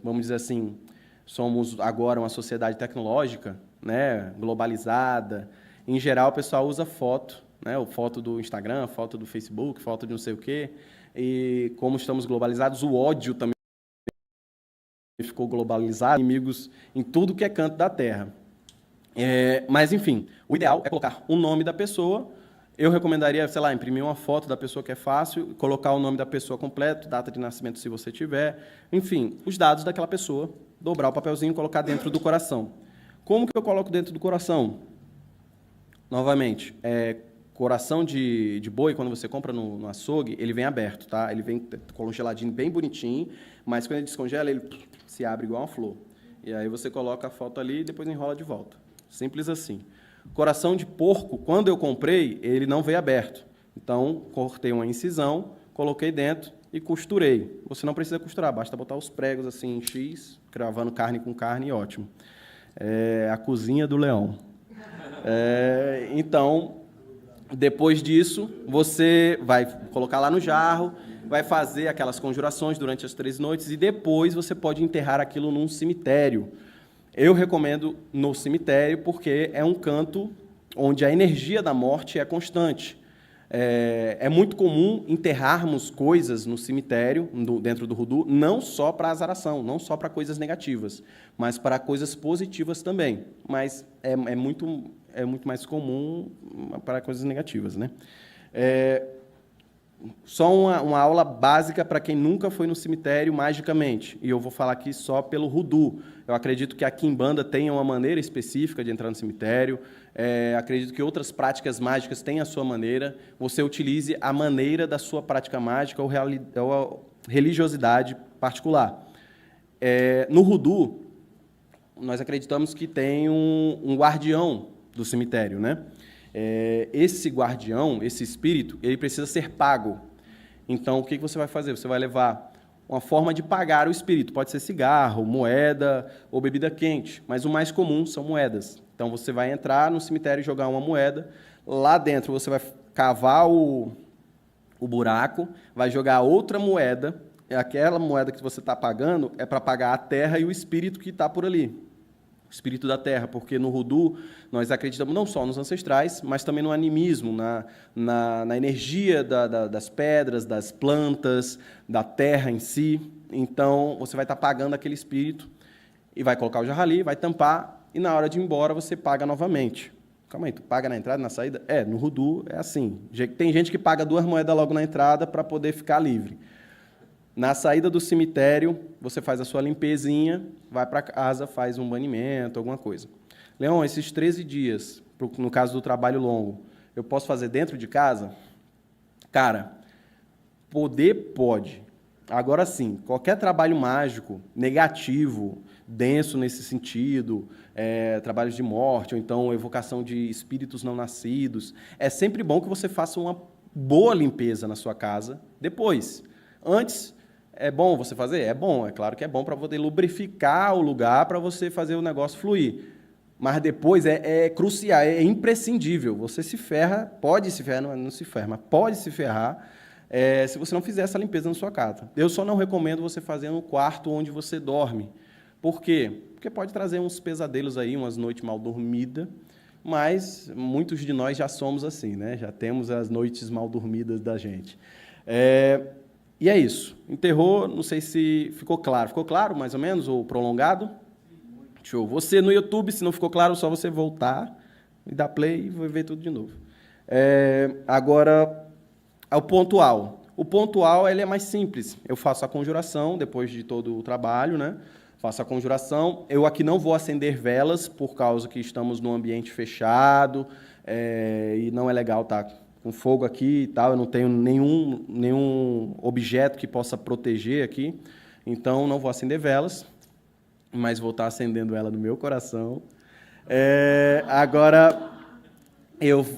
vamos dizer assim, somos agora uma sociedade tecnológica, né, globalizada, em geral o pessoal usa foto, né, foto do Instagram, foto do Facebook, foto de não sei o quê, e como estamos globalizados, o ódio também ficou globalizado, inimigos em tudo que é canto da Terra. Mas, enfim, o ideal é colocar o nome da pessoa. Eu recomendaria, sei lá, imprimir uma foto da pessoa que é fácil, colocar o nome da pessoa completo, data de nascimento se você tiver, enfim, os dados daquela pessoa, dobrar o papelzinho e colocar dentro do coração. Como que eu coloco dentro do coração? Novamente, coração de boi, quando você compra no açougue, ele vem aberto, tá? Ele vem congeladinho, bem bonitinho, mas quando ele descongela, ele se abre igual uma flor. E aí você coloca a foto ali e depois enrola de volta. Simples assim. Coração de porco, quando eu comprei, ele não veio aberto. Então, cortei uma incisão, coloquei dentro e costurei. Você não precisa costurar, basta botar os pregos assim em X, cravando carne com carne, ótimo. A cozinha do leão. Então, depois disso, você vai colocar lá no jarro, vai fazer aquelas conjurações durante as 3 noites e depois você pode enterrar aquilo num cemitério. Eu recomendo no cemitério porque é um canto onde a energia da morte é constante. É muito comum enterrarmos coisas no cemitério, dentro do Voodoo, não só para azaração, não só para coisas negativas, mas para coisas positivas também. Mas é muito mais comum para coisas negativas, né? Só uma aula básica para quem nunca foi no cemitério magicamente, e eu vou falar aqui só pelo Voodoo. Eu acredito que a Quimbanda tenha uma maneira específica de entrar no cemitério, acredito que outras práticas mágicas têm a sua maneira, você utilize a maneira da sua prática mágica ou religiosidade particular. No Voodoo, nós acreditamos que tem um guardião do cemitério, né? Esse guardião, esse espírito, ele precisa ser pago. Então, o que você vai fazer? Você vai levar uma forma de pagar o espírito. Pode ser cigarro, moeda ou bebida quente, mas o mais comum são moedas. Então, você vai entrar no cemitério e jogar uma moeda. Lá dentro, você vai cavar o buraco, vai jogar outra moeda. Aquela moeda que você está pagando é para pagar a terra e o espírito que está por ali. O espírito da terra, porque no Voodoo nós acreditamos não só nos ancestrais, mas também no animismo, na energia das pedras, das plantas, da terra em si. Então, você vai estar pagando aquele espírito e vai colocar o jarro ali, vai tampar, e na hora de ir embora você paga novamente. Calma aí, tu paga na entrada e na saída? No Voodoo é assim. Tem gente que paga 2 moedas logo na entrada para poder ficar livre. Na saída do cemitério, você faz a sua limpezinha, vai para casa, faz um banimento, alguma coisa. Leão, esses 13 dias, no caso do trabalho longo, eu posso fazer dentro de casa? Cara, poder pode. Agora sim, qualquer trabalho mágico, negativo, denso nesse sentido, trabalhos de morte, ou então evocação de espíritos não nascidos, é sempre bom que você faça uma boa limpeza na sua casa depois. Antes, é bom você fazer? É bom, é claro que é bom para poder lubrificar o lugar, para você fazer o negócio fluir. Mas depois é crucial, é imprescindível. Você se ferra, pode se ferrar, não se ferra, mas pode se ferrar se você não fizer essa limpeza na sua casa. Eu só não recomendo você fazer no quarto onde você dorme. Por quê? Porque pode trazer uns pesadelos aí, umas noites mal dormidas, mas muitos de nós já somos assim, né? Já temos as noites mal dormidas da gente. E é isso. Enterrou, não sei se ficou claro. Ficou claro, mais ou menos, ou prolongado? Show. Você no YouTube, se não ficou claro, só você voltar e dar play e ver tudo de novo. Agora, o pontual. O pontual ele é mais simples. Eu faço a conjuração, depois de todo o trabalho, né? Faço a conjuração. Eu aqui não vou acender velas, por causa que estamos num ambiente fechado, e não é legal estar com fogo aqui e tal. Eu não tenho nenhum objeto que possa proteger aqui, então não vou acender velas, mas vou estar acendendo ela no meu coração. Agora,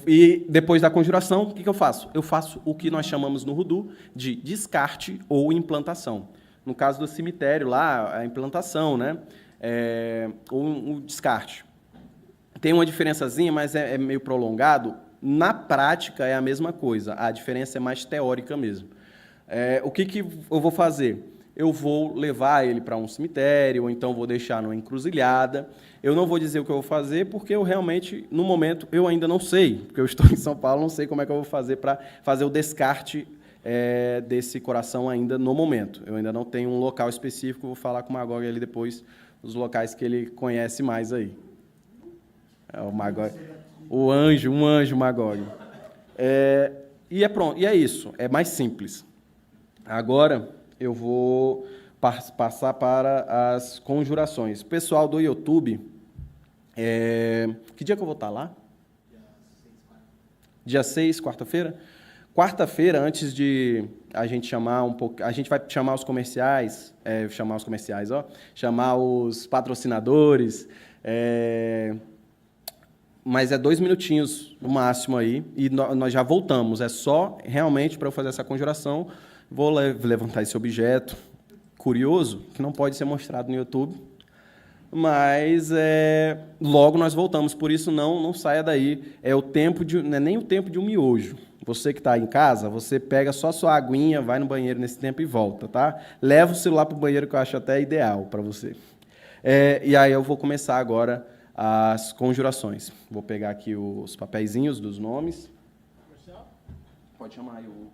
e depois da conjuração, o que eu faço? Eu faço o que nós chamamos no Voodoo de descarte ou implantação. No caso do cemitério, lá, a implantação, né? Ou o descarte. Tem uma diferençazinha, mas é meio prolongado. Na prática, é a mesma coisa. A diferença é mais teórica mesmo. O que eu vou fazer? Eu vou levar ele para um cemitério, ou então vou deixar numa encruzilhada. Eu não vou dizer o que eu vou fazer, porque eu realmente, no momento, eu ainda não sei, porque eu estou em São Paulo, não sei como é que eu vou fazer para fazer o descarte desse coração ainda no momento. Eu ainda não tenho um local específico, vou falar com o Magog ali depois, os locais que ele conhece mais aí. O Magog, um anjo Magog. E é pronto, e é isso, é mais simples. Agora eu vou passar para as conjurações. Pessoal do YouTube, que dia que eu vou estar lá? Dia 6, quarta-feira? Quarta-feira, antes de a gente chamar um pouco, a gente vai chamar os comerciais, chamar os patrocinadores, mas 2 minutinhos no máximo aí, e nós já voltamos. É só realmente para eu fazer essa conjuração. Vou levantar esse objeto curioso, que não pode ser mostrado no YouTube, mas logo nós voltamos, por isso não saia daí. Não é nem o tempo de um miojo. Você que está em casa, você pega só a sua aguinha, vai no banheiro nesse tempo e volta, tá? Leva o celular para o banheiro, que eu acho até ideal para você. E aí eu vou começar agora as conjurações. Vou pegar aqui os papeizinhos dos nomes. Pode chamar aí o...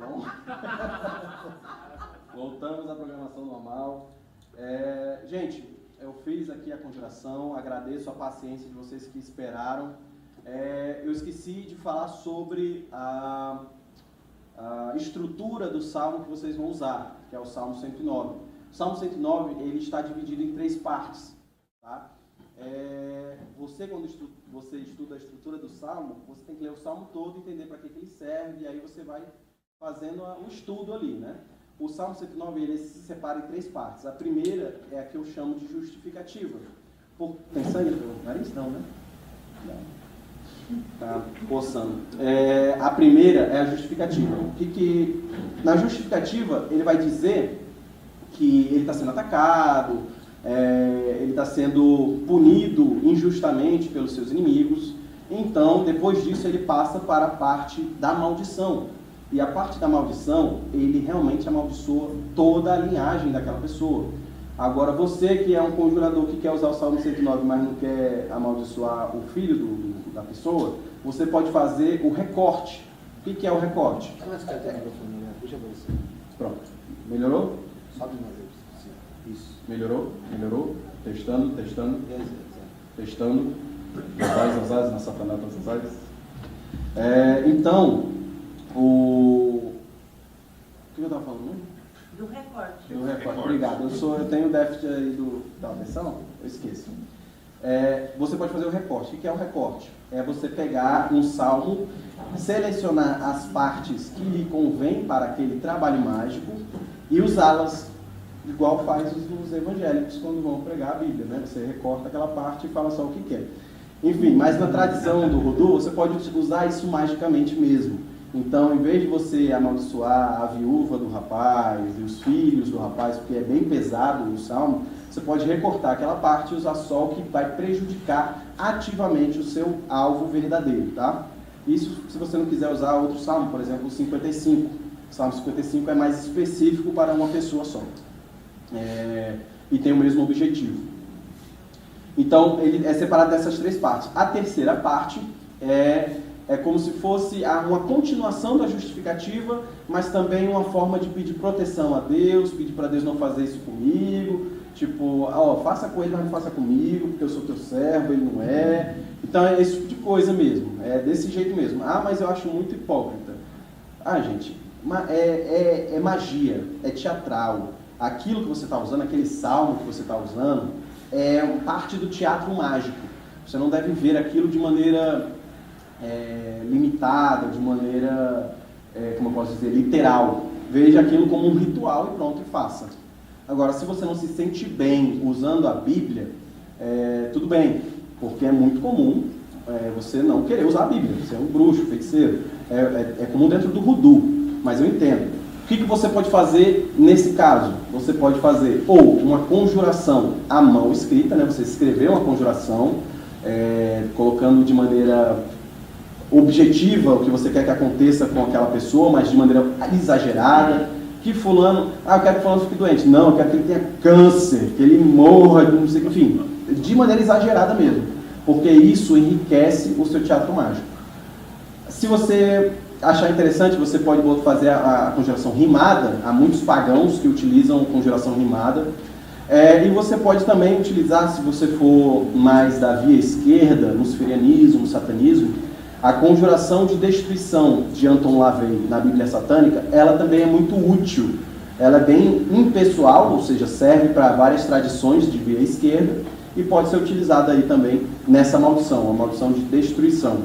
bom? Voltamos à programação normal. Gente, eu fiz aqui a conjuração, agradeço a paciência de vocês que esperaram. Eu esqueci de falar sobre a estrutura do salmo que vocês vão usar, que é o Salmo 109. O Salmo 109 ele está dividido em 3 partes. Tá? Quando você estuda a estrutura do salmo, você tem que ler o salmo todo, entender para que ele serve, e aí você vai fazendo um estudo ali, né? O Salmo 109 ele se separa em 3 partes. A primeira é a que eu chamo de justificativa. Tem sangue no nariz? Não, né? Não. Tá coçando. A primeira é a justificativa. Na justificativa, ele vai dizer que ele está sendo atacado, ele está sendo punido injustamente pelos seus inimigos. Então, depois disso, ele passa para a parte da maldição. E a parte da maldição, ele realmente amaldiçoa toda a linhagem daquela pessoa. Agora, você que é um conjurador que quer usar o Salmo 109, mas não quer amaldiçoar o filho da pessoa, você pode fazer o recorte. O que é o recorte? Pronto. Melhorou? Sobe mais aí. Isso. Melhorou? Testando. Testando. Na satanata, então, o que eu estava falando mesmo? Do recorte. Do recorte. Obrigado. Eu tenho déficit aí da atenção, eu esqueço. Você pode fazer o recorte. O que é o recorte? É você pegar um salmo, selecionar as partes que lhe convém para aquele trabalho mágico e usá-las igual faz os evangélicos quando vão pregar a Bíblia, né? Você recorta aquela parte e fala só o que quer. Enfim, mas na tradição do Rudu, você pode usar isso magicamente mesmo. Então, em vez de você amaldiçoar a viúva do rapaz e os filhos do rapaz, porque é bem pesado o salmo, você pode recortar aquela parte e usar só o que vai prejudicar ativamente o seu alvo verdadeiro, tá? Isso se você não quiser usar outro salmo, por exemplo, o 55. O salmo 55 é mais específico para uma pessoa só. E tem o mesmo objetivo. Então, ele é separado dessas 3 partes. A terceira parte é como se fosse uma continuação da justificativa, mas também uma forma de pedir proteção a Deus, pedir para Deus não fazer isso comigo, tipo, faça com ele, mas não faça comigo, porque eu sou teu servo, ele não é. Então é esse tipo de coisa mesmo, é desse jeito mesmo. Mas eu acho muito hipócrita. Gente, é magia, é teatral. Aquilo que você está usando, aquele salmo que você está usando, é parte do teatro mágico. Você não deve ver aquilo de maneira limitada, de maneira, como eu posso dizer, literal. Veja aquilo como um ritual e pronto, e faça. Agora, se você não se sente bem usando a Bíblia, tudo bem, porque é muito comum você não querer usar a Bíblia. Você é um bruxo, feiticeiro. É comum dentro do Rudu, mas eu entendo. O que você pode fazer nesse caso? Você pode fazer ou uma conjuração à mão escrita, né? Você escrever uma conjuração, colocando de maneira objetiva o que você quer que aconteça com aquela pessoa, mas de maneira exagerada. Que fulano, eu quero que fulano fique doente. Não, eu quero que ele tenha câncer, que ele morra, não sei, enfim, de maneira exagerada mesmo, porque isso enriquece o seu teatro mágico. Se você achar interessante, você pode fazer a conjuração rimada. Há muitos pagãos que utilizam conjuração rimada. E você pode também utilizar, se você for mais da via esquerda, no luciferianismo, no satanismo, a conjuração de destruição de Anton LaVey na Bíblia Satânica, ela também é muito útil. Ela é bem impessoal, ou seja, serve para várias tradições de via esquerda e pode ser utilizada aí também nessa maldição, a maldição de destruição.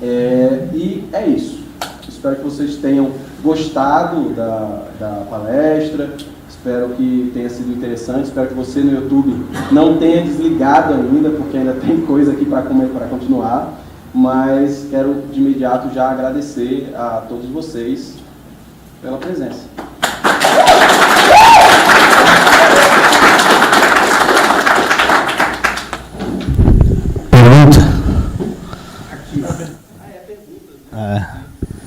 E é isso. Espero que vocês tenham gostado da palestra. Espero que tenha sido interessante. Espero que você no YouTube não tenha desligado ainda, porque ainda tem coisa aqui para continuar. Mas quero de imediato já agradecer a todos vocês pela presença. Pergunta?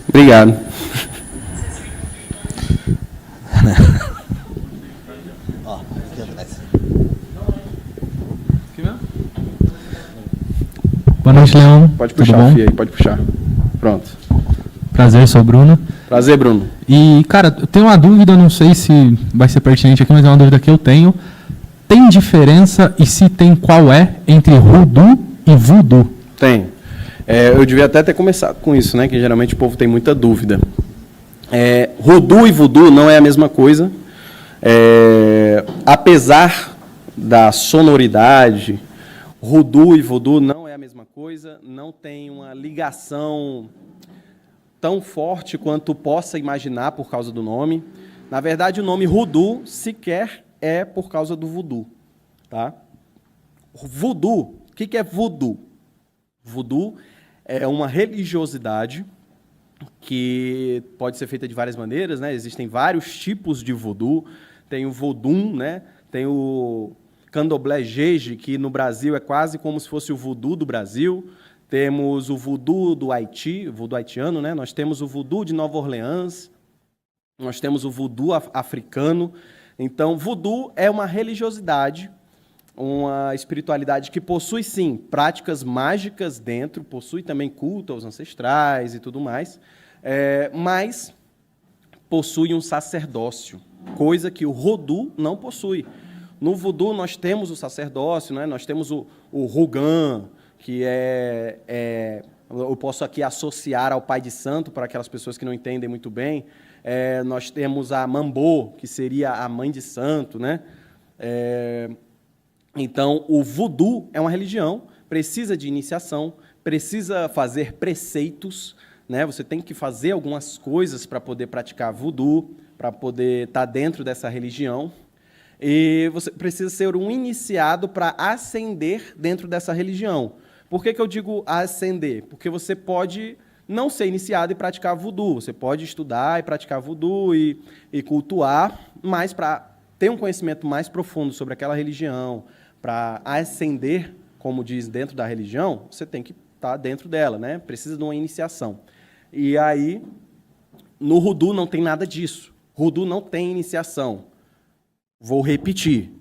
Obrigado. Boa noite, Leão. Pode puxar, Fia, aí, pode puxar. Pronto. Prazer, sou o Bruno. Prazer, Bruno. E, cara, eu tenho uma dúvida, não sei se vai ser pertinente aqui, mas é uma dúvida que eu tenho. Tem diferença, e se tem, qual é, entre hoodoo e voodoo? Tem. Eu devia até ter começado com isso, né? Que geralmente o povo tem muita dúvida. Hoodoo e voodoo não é a mesma coisa. Apesar da sonoridade, hoodoo e voodoo não é a mesma coisa, não tem uma ligação tão forte quanto possa imaginar por causa do nome. Na verdade, o nome hoodoo sequer é por causa do voodoo. Tá? Voodoo, o que é voodoo? Voodoo é uma religiosidade que pode ser feita de várias maneiras, né? Existem vários tipos de voodoo. Tem o vodum, né? Tem o candomblé jeje, que no Brasil é quase como se fosse o voodoo do Brasil. Temos o voodoo do Haiti, o voodoo haitiano, né? Nós temos o voodoo de Nova Orleans, nós temos o voodoo africano. Então, voodoo é uma religiosidade, uma espiritualidade que possui, sim, práticas mágicas dentro, possui também culto aos ancestrais e tudo mais, mas possui um sacerdócio, coisa que o voodoo não possui. No voodoo nós temos o sacerdócio, né? Nós temos o Houngan, que eu posso aqui associar ao Pai de Santo, para aquelas pessoas que não entendem muito bem. Nós temos a Mambô, que seria a Mãe de Santo, né? Então, o voodoo é uma religião, precisa de iniciação, precisa fazer preceitos, né? Você tem que fazer algumas coisas para poder praticar voodoo, para poder estar dentro dessa religião. E você precisa ser um iniciado para ascender dentro dessa religião. Por que eu digo ascender? Porque você pode não ser iniciado e praticar voodoo. Você pode estudar e praticar voodoo e cultuar, mas para ter um conhecimento mais profundo sobre aquela religião, para ascender, como diz, dentro da religião, você tem que estar dentro dela, né? Precisa de uma iniciação. E aí, no voodoo não tem nada disso. Voodoo não tem iniciação. Vou repetir.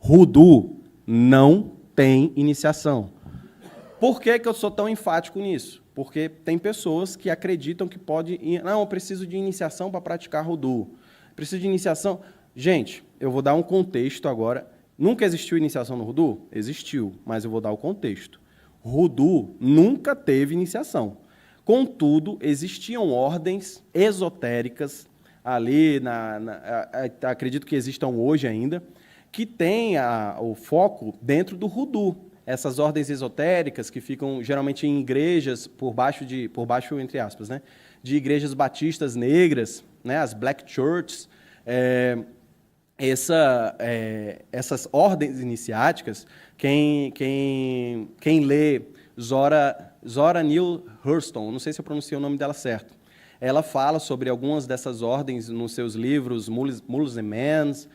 Voodoo não tem iniciação. Por que eu sou tão enfático nisso? Porque tem pessoas que acreditam que pode... Não, eu preciso de iniciação para praticar voodoo. Preciso de iniciação... Gente, eu vou dar um contexto agora. Nunca existiu iniciação no voodoo? Existiu, mas eu vou dar o contexto. Voodoo nunca teve iniciação. Contudo, existiam ordens esotéricas ali, acredito que existam hoje ainda, que têm o foco dentro do voodoo. Essas ordens esotéricas que ficam geralmente em igrejas, por baixo entre aspas, né, de igrejas batistas negras, né, as black churches, essas ordens iniciáticas, quem lê Zora Neale Hurston, não sei se eu pronunciei o nome dela certo, ela fala sobre algumas dessas ordens nos seus livros, Mules and Mans.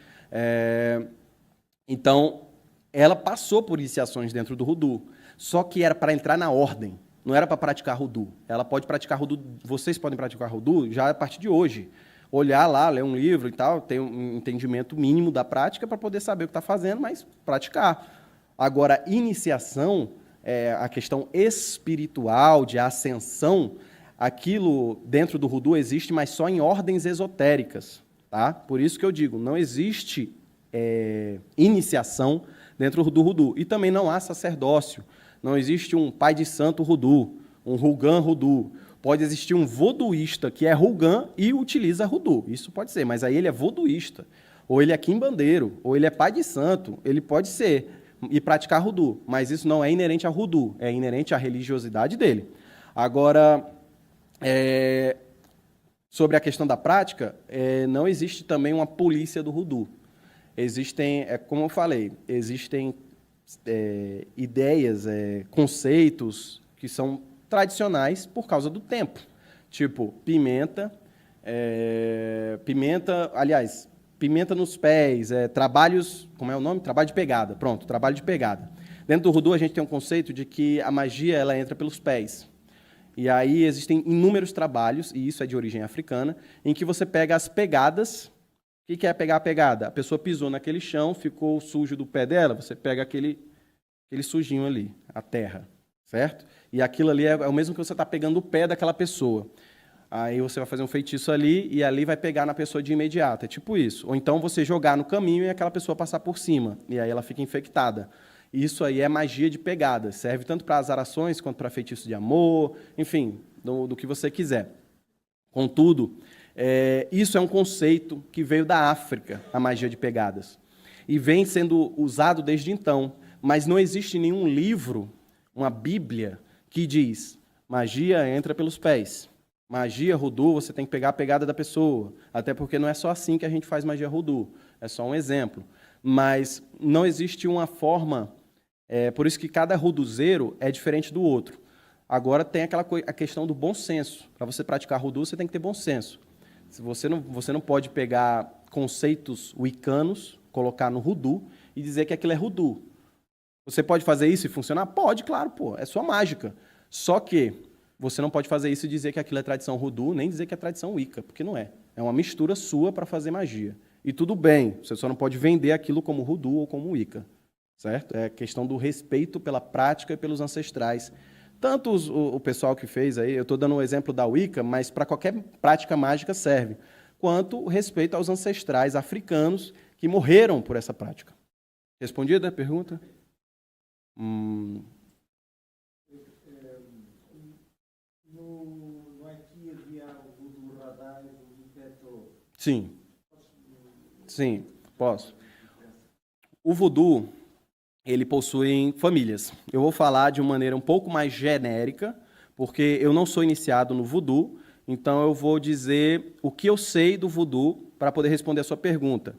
Então, ela passou por iniciações dentro do voodoo, só que era para entrar na ordem, não era para praticar voodoo. Ela pode praticar voodoo, vocês podem praticar voodoo já a partir de hoje. Olhar lá, ler um livro e tal, ter um entendimento mínimo da prática para poder saber o que está fazendo, mas praticar. Agora, iniciação, a questão espiritual, de ascensão, aquilo dentro do voodoo existe, mas só em ordens esotéricas. Tá? Por isso que eu digo, não existe iniciação dentro do voodoo. E também não há sacerdócio. Não existe um pai de santo voodoo, um Houngan voodoo. Pode existir um voodooísta que é Houngan e utiliza voodoo. Isso pode ser, mas aí ele é voodooísta. Ou ele é quimbandeiro, ou ele é pai de santo. Ele pode ser e praticar voodoo, mas isso não é inerente ao voodoo, é inerente à religiosidade dele. Agora, sobre a questão da prática, não existe também uma polícia do voodoo. Existem, como eu falei, existem ideias, conceitos que são tradicionais por causa do tempo. Tipo, pimenta nos pés, trabalhos, como é o nome? Trabalho de pegada. Pronto, trabalho de pegada. Dentro do voodoo, a gente tem um conceito de que a magia ela entra pelos pés. E aí existem inúmeros trabalhos, e isso é de origem africana, em que você pega as pegadas. O que é pegar a pegada? A pessoa pisou naquele chão, ficou sujo do pé dela, você pega aquele sujinho ali, a terra, certo? E aquilo ali é o mesmo que você está pegando o pé daquela pessoa. Aí você vai fazer um feitiço ali e ali vai pegar na pessoa de imediato. É tipo isso. Ou então você jogar no caminho e aquela pessoa passar por cima. E aí ela fica infectada. Isso aí é magia de pegada. Serve tanto para azarações quanto para feitiço de amor, enfim, do que você quiser. Contudo, isso é um conceito que veio da África, a magia de pegadas. E vem sendo usado desde então. Mas não existe nenhum livro, uma Bíblia, que diz magia entra pelos pés. Magia, voodoo, você tem que pegar a pegada da pessoa. Até porque não é só assim que a gente faz magia voodoo. É só um exemplo. Mas não existe uma forma... por isso que cada voodoozeiro é diferente do outro. Agora tem a questão do bom senso. Para você praticar voodoo, você tem que ter bom senso. Você não pode pegar conceitos wiccanos, colocar no voodoo e dizer que aquilo é voodoo. Você pode fazer isso e funcionar? Pode, claro, pô. É sua mágica. Só que você não pode fazer isso e dizer que aquilo é tradição voodoo, nem dizer que é tradição wicca, porque não é. É uma mistura sua para fazer magia. E tudo bem, você só não pode vender aquilo como voodoo ou como wicca. Certo? É questão do respeito pela prática e pelos ancestrais. Tanto o pessoal que fez aí, eu estou dando um exemplo da Wicca, mas para qualquer prática mágica serve, quanto o respeito aos ancestrais africanos que morreram por essa prática. Respondida a pergunta? No Haiti havia o voodoo radar e o voodoo petro. Sim. Sim, posso. O voodoo, ele possui famílias. Eu vou falar de uma maneira um pouco mais genérica, porque eu não sou iniciado no voodoo, então eu vou dizer o que eu sei do voodoo para poder responder a sua pergunta.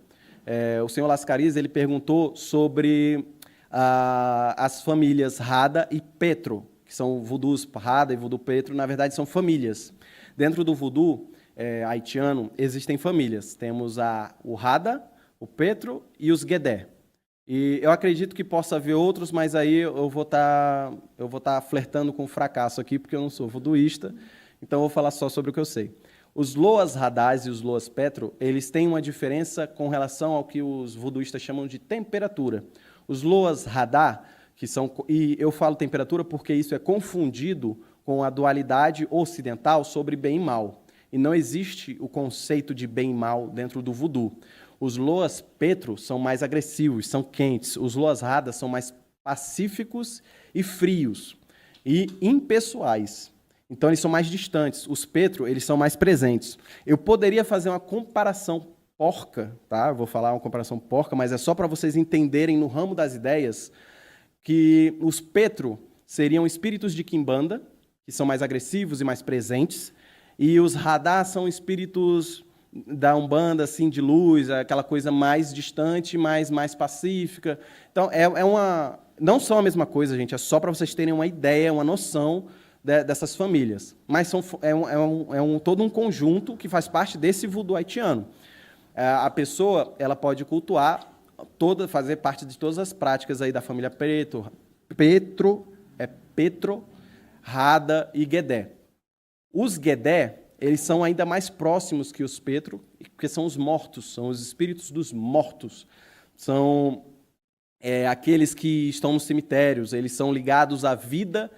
O senhor Lascaris, ele perguntou sobre as famílias Rada e Petro, que são voodoos Rada e voodoo Petro, na verdade são famílias. Dentro do voodoo haitiano existem famílias. Temos o Rada, o Petro e os Guedé. E eu acredito que possa haver outros, mas aí eu vou tá flertando com o fracasso aqui, porque eu não sou voodooísta, então eu vou falar só sobre o que eu sei. Os Loas Radás e os Loas Petro, eles têm uma diferença com relação ao que os voodooístas chamam de temperatura. Os Loas Radá, e eu falo temperatura porque isso é confundido com a dualidade ocidental sobre bem e mal. E não existe o conceito de bem e mal dentro do voodoo. Os Loas Petro são mais agressivos, são quentes. Os Loas Rada são mais pacíficos e frios e impessoais. Então, eles são mais distantes. Os Petro, eles são mais presentes. Eu poderia fazer uma comparação porca, tá? Eu vou falar uma comparação porca, mas é só para vocês entenderem no ramo das ideias que os Petro seriam espíritos de Quimbanda, que são mais agressivos e mais presentes, e os Radá são espíritos da Umbanda, assim, de luz, aquela coisa mais distante, mais pacífica. Então, não são a mesma coisa, gente, é só para vocês terem uma ideia, uma noção dessas famílias. Mas todo um conjunto que faz parte desse voodoo haitiano. A pessoa ela pode cultuar, fazer parte de todas as práticas aí da família Petro, Rada e Guedé. Os Guedé, eles são ainda mais próximos que os Petro, porque são os mortos, são os espíritos dos mortos. São aqueles que estão nos cemitérios, eles são ligados à vida,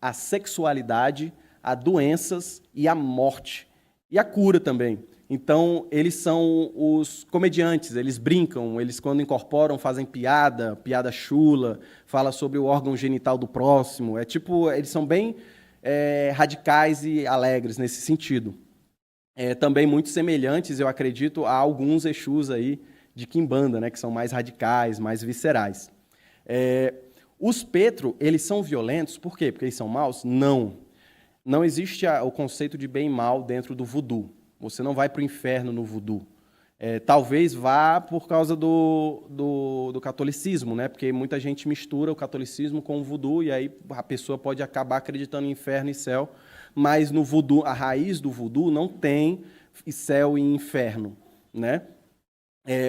à sexualidade, a doenças e à morte. E à cura também. Então, eles são os comediantes, eles brincam, eles quando incorporam fazem piada chula, fala sobre o órgão genital do próximo. Eles são bem radicais e alegres nesse sentido. Também muito semelhantes, eu acredito, a alguns Exus aí de Quimbanda, né, que são mais radicais, mais viscerais. Os Petro, eles são violentos, por quê? Porque eles são maus? Não. Não existe o conceito de bem e mal dentro do voodoo. Você não vai para o inferno no voodoo. Talvez vá por causa do catolicismo, né? Porque muita gente mistura o catolicismo com o voodoo e aí a pessoa pode acabar acreditando em inferno e céu, mas no voodoo, a raiz do voodoo não tem céu e inferno, né?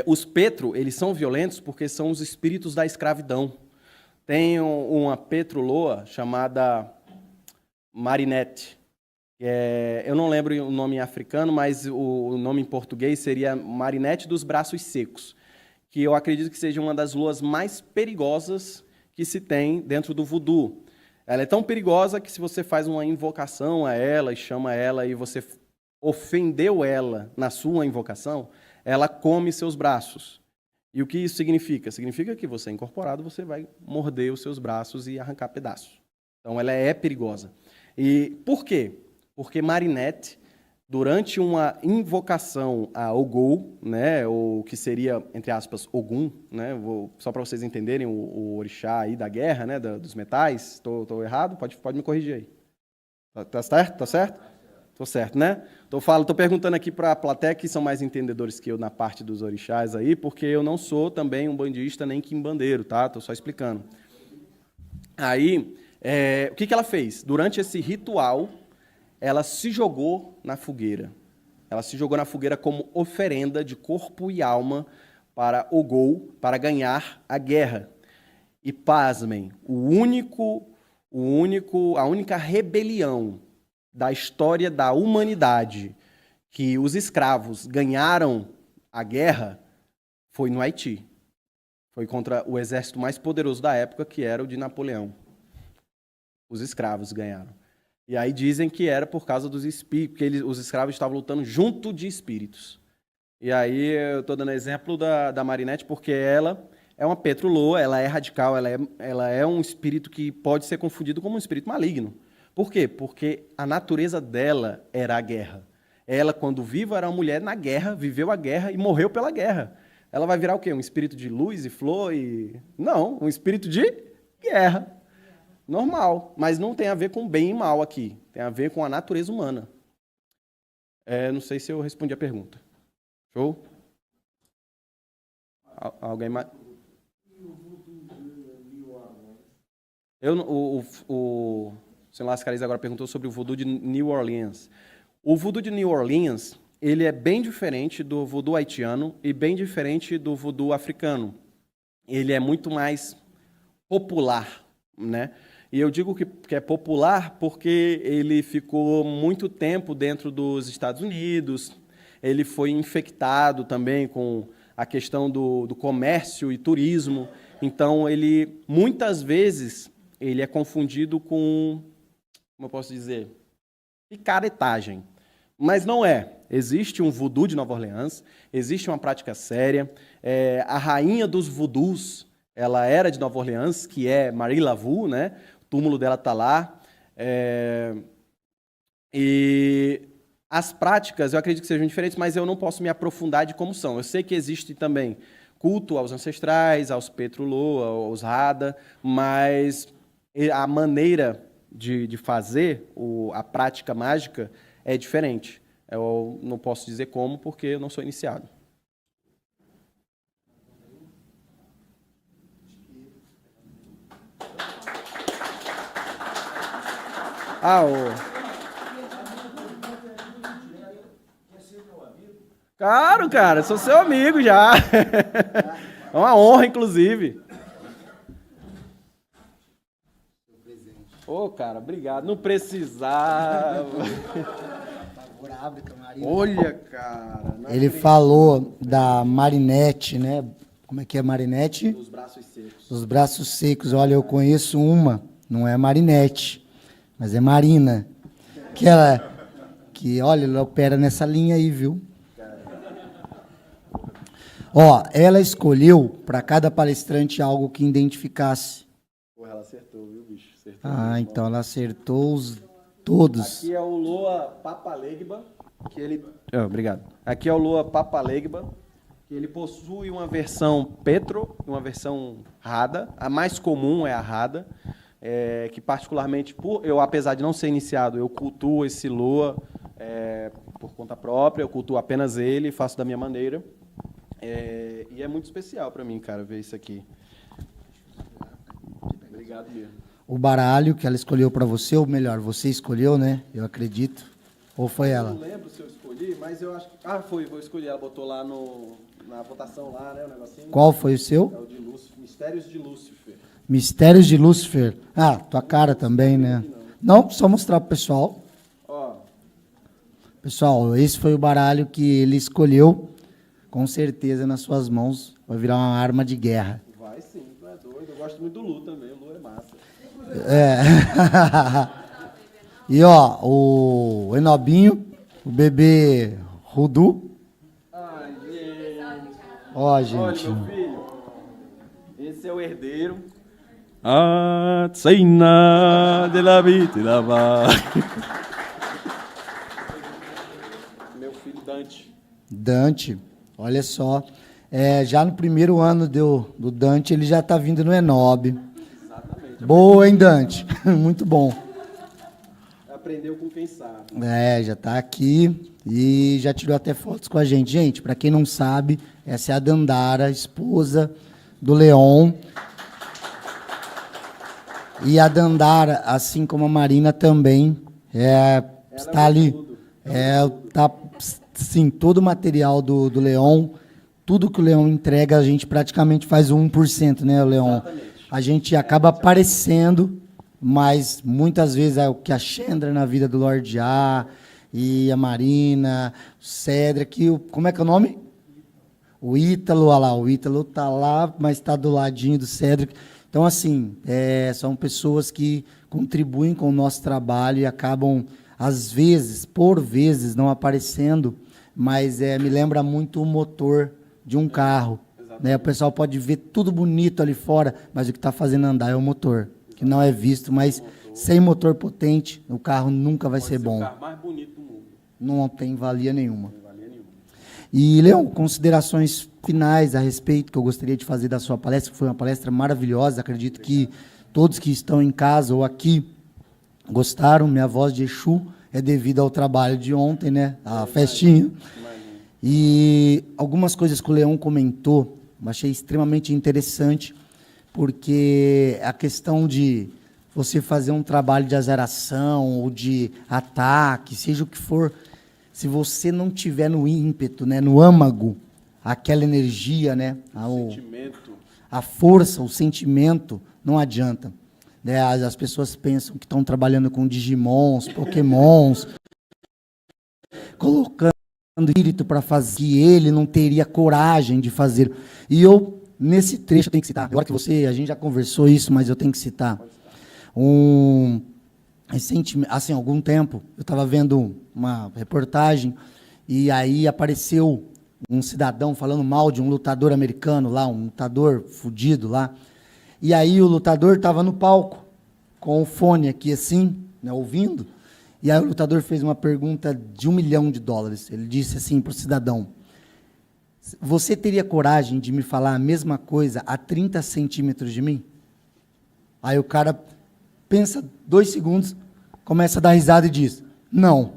Os Petro, eles são violentos porque são os espíritos da escravidão. Tem uma Petro-Loa chamada Marinette. Eu não lembro o nome em africano, mas o nome em português seria Marinette dos Braços Secos, que eu acredito que seja uma das loas mais perigosas que se tem dentro do voodoo. Ela é tão perigosa que se você faz uma invocação a ela e chama ela e você ofendeu ela na sua invocação, ela come seus braços. E o que isso significa? Significa que você é incorporado, você vai morder os seus braços e arrancar pedaços. Então, ela é perigosa. E por quê? Porque Marinette, durante uma invocação a Ogou, né, ou que seria, entre aspas, Ogum, né, só para vocês entenderem o orixá aí da guerra, né, dos metais, estou errado? Pode me corrigir aí. Tá certo? Tá certo? Tô certo, né? Tô perguntando aqui para a plateia, que são mais entendedores que eu na parte dos orixás aí, porque eu não sou também um bandista nem quimbandeiro, tá? Tô só explicando. Aí, o que ela fez? Durante esse ritual, ela se jogou na fogueira. Ela se jogou na fogueira como oferenda de corpo e alma para Ogou, para ganhar a guerra. E pasmem, a única rebelião da história da humanidade que os escravos ganharam a guerra foi no Haiti. Foi contra o exército mais poderoso da época, que era o de Napoleão. Os escravos ganharam. E aí dizem que era por causa dos espíritos, porque os escravos estavam lutando junto de espíritos. E aí eu estou dando exemplo da Marinette, porque ela é uma petroloa, ela é radical, ela é um espírito que pode ser confundido como um espírito maligno. Por quê? Porque a natureza dela era a guerra. Ela, quando viva, era uma mulher na guerra, viveu a guerra e morreu pela guerra. Ela vai virar o quê? Um espírito de luz e flor? Não, um espírito de guerra. Normal, mas não tem a ver com bem e mal aqui. Tem a ver com a natureza humana. Não sei se eu respondi a pergunta. Show? Alguém mais? O senhor Lascaris agora perguntou sobre o voodoo de New Orleans. O voodoo de New Orleans, ele é bem diferente do voodoo haitiano e bem diferente do voodoo africano. Ele é muito mais popular, né? E eu digo que é popular porque ele ficou muito tempo dentro dos Estados Unidos, ele foi infectado também com a questão do comércio e turismo. Então, muitas vezes, ele é confundido com, como eu posso dizer, picaretagem. Mas não é. Existe um voodoo de Nova Orleans, existe uma prática séria. A rainha dos voodoos, ela era de Nova Orleans, que é Marie Laveau, né? O túmulo dela está lá. E as práticas, eu acredito que sejam diferentes, mas eu não posso me aprofundar de como são. Eu sei que existe também culto aos ancestrais, aos Petrolô, aos Rada, mas a maneira de fazer a prática mágica é diferente. Eu não posso dizer como, porque eu não sou iniciado. Claro, cara, sou seu amigo já. É uma honra, inclusive. Cara, obrigado. Não precisava. Olha, cara. Ele falou da Marinette, né? Como é que é Marinette? Dos braços secos. Os braços secos. Olha, eu conheço uma, não é Marinette, mas é Marina. Olha, ela opera nessa linha aí, viu? Ela escolheu para cada palestrante algo que identificasse. Porra, ela acertou, viu, bicho? Acertou Então ela acertou todos. Aqui é o Loa Papalegba, que ele... obrigado. Aqui é o Loa Papalegba, que ele possui uma versão Petro e uma versão Rada. A mais comum é a Rada, que particularmente, eu, apesar de não ser iniciado, eu cultuo esse Loa por conta própria, eu cultuo apenas ele, faço da minha maneira. E é muito especial para mim, cara, ver isso aqui. Obrigado mesmo. O baralho que ela escolheu para você, ou melhor, você escolheu, né? Eu acredito. Ou foi ela? Eu não lembro se eu escolhi, mas eu acho que... eu escolhi. Ela botou lá na votação, lá, né, o negocinho. Qual foi o seu? É o de Lúcifer, Mistérios de Lúcifer. Mistérios de Lúcifer. Tua cara também, né? Não, só mostrar pro pessoal. Pessoal, esse foi o baralho que ele escolheu. Com certeza, nas suas mãos, vai virar uma arma de guerra. Vai sim, tu é doido. Eu gosto muito do Lu também, o Lu é massa. E, o Enobinho, o bebê Rudu. Ai, gente. Ó, gente. Olha, meu filho. Esse é o herdeiro. Tsaina de la vida la va. Meu filho Dante. Dante, olha só. Já no primeiro ano do Dante, ele já está vindo no Enob. Exatamente. Boa, hein, Dante? Muito bom. Aprendeu com quem sabe. Já está aqui e já tirou até fotos com a gente. Gente, para quem não sabe, essa é a Dandara, esposa do Leon. E a Dandara, assim como a Marina também, está ali. Tá, sim, todo o material do Leon, tudo que o Leon entrega, a gente praticamente faz o 1%, né, Leon? Exatamente. A gente acaba aparecendo, mas muitas vezes é o que a Chandra na vida do Lorde A, e a Marina, o Cedric, como é que é o nome? O Ítalo, olha lá, o Ítalo está lá, mas está do ladinho do Cedric. Então, assim, são pessoas que contribuem com o nosso trabalho e acabam, às vezes, por vezes, não aparecendo, mas me lembra muito o motor de um carro. Né? O pessoal pode ver tudo bonito ali fora, mas o que está fazendo andar é o motor, que não é visto, mas sem motor potente, o carro nunca vai ser bom. O carro mais bonito do mundo. Não tem valia nenhuma. Não valia nenhuma. E, Leão, considerações finais a respeito que eu gostaria de fazer da sua palestra, que foi uma palestra maravilhosa. Acredito que todos que estão em casa ou aqui gostaram. Minha voz de Exu é devido ao trabalho de ontem, né? A festinha. E algumas coisas que o Leão comentou, eu achei extremamente interessante, porque a questão de você fazer um trabalho de azaração ou de ataque, seja o que for, se você não tiver no ímpeto, né, no âmago, aquela energia, né, Sentimento. a força, o sentimento, não adianta. Né? As pessoas pensam que estão trabalhando com Digimons, Pokémons, colocando espírito para fazer, que ele não teria coragem de fazer. E eu, nesse trecho, eu tenho que citar, agora que a gente já conversou isso, mas eu tenho que citar. Recentemente, assim, há algum tempo, eu estava vendo uma reportagem e aí apareceu um cidadão falando mal de um lutador americano lá, um lutador fudido lá. E aí o lutador estava no palco, com o fone aqui assim, né, ouvindo. E aí o lutador fez uma pergunta de $1 milhão. Ele disse assim para o cidadão: você teria coragem de me falar a mesma coisa a 30 centímetros de mim? Aí o cara pensa 2 segundos, começa a dar risada e diz: não.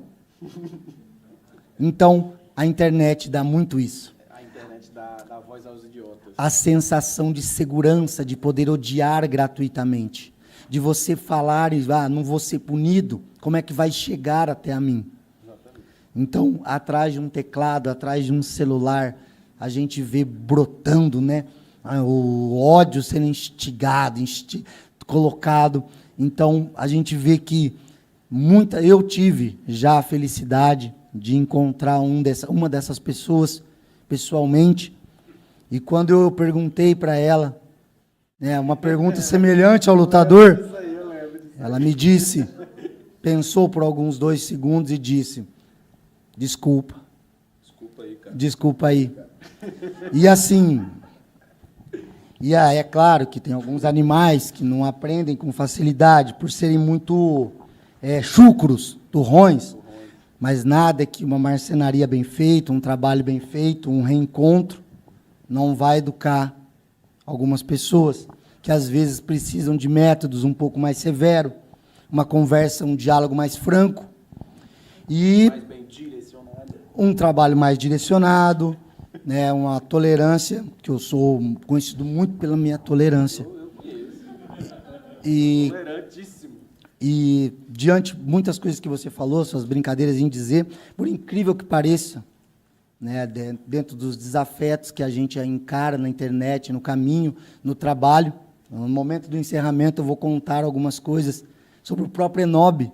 Então, a internet dá muito isso. A internet dá voz aos idiotas. A sensação de segurança, de poder odiar gratuitamente. De você falar e não vou ser punido, como é que vai chegar até a mim? Exatamente. Então, atrás de um teclado, atrás de um celular, a gente vê brotando, né, o ódio sendo instigado, colocado. Então, a gente vê que eu tive já a felicidade de encontrar uma dessas pessoas pessoalmente. E quando eu perguntei para ela, né, uma pergunta semelhante ao lutador, ela me disse, pensou por alguns 2 segundos e disse: desculpa. Desculpa aí, cara. Desculpa aí. E assim, é claro que tem alguns animais que não aprendem com facilidade por serem muito chucros, turrões, mas nada que uma marcenaria bem feita, um trabalho bem feito, um reencontro, não vai educar algumas pessoas que às vezes precisam de métodos um pouco mais severos, uma conversa, um diálogo mais franco, e Mais bem direcionado. um trabalho mais direcionado, né, uma tolerância, que eu sou conhecido muito pela minha tolerância. E Tolerantíssimo. E, diante de muitas coisas que você falou, suas brincadeiras em dizer, por incrível que pareça, né, dentro dos desafetos que a gente encara na internet, no caminho, no trabalho, no momento do encerramento eu vou contar algumas coisas sobre o próprio Enob.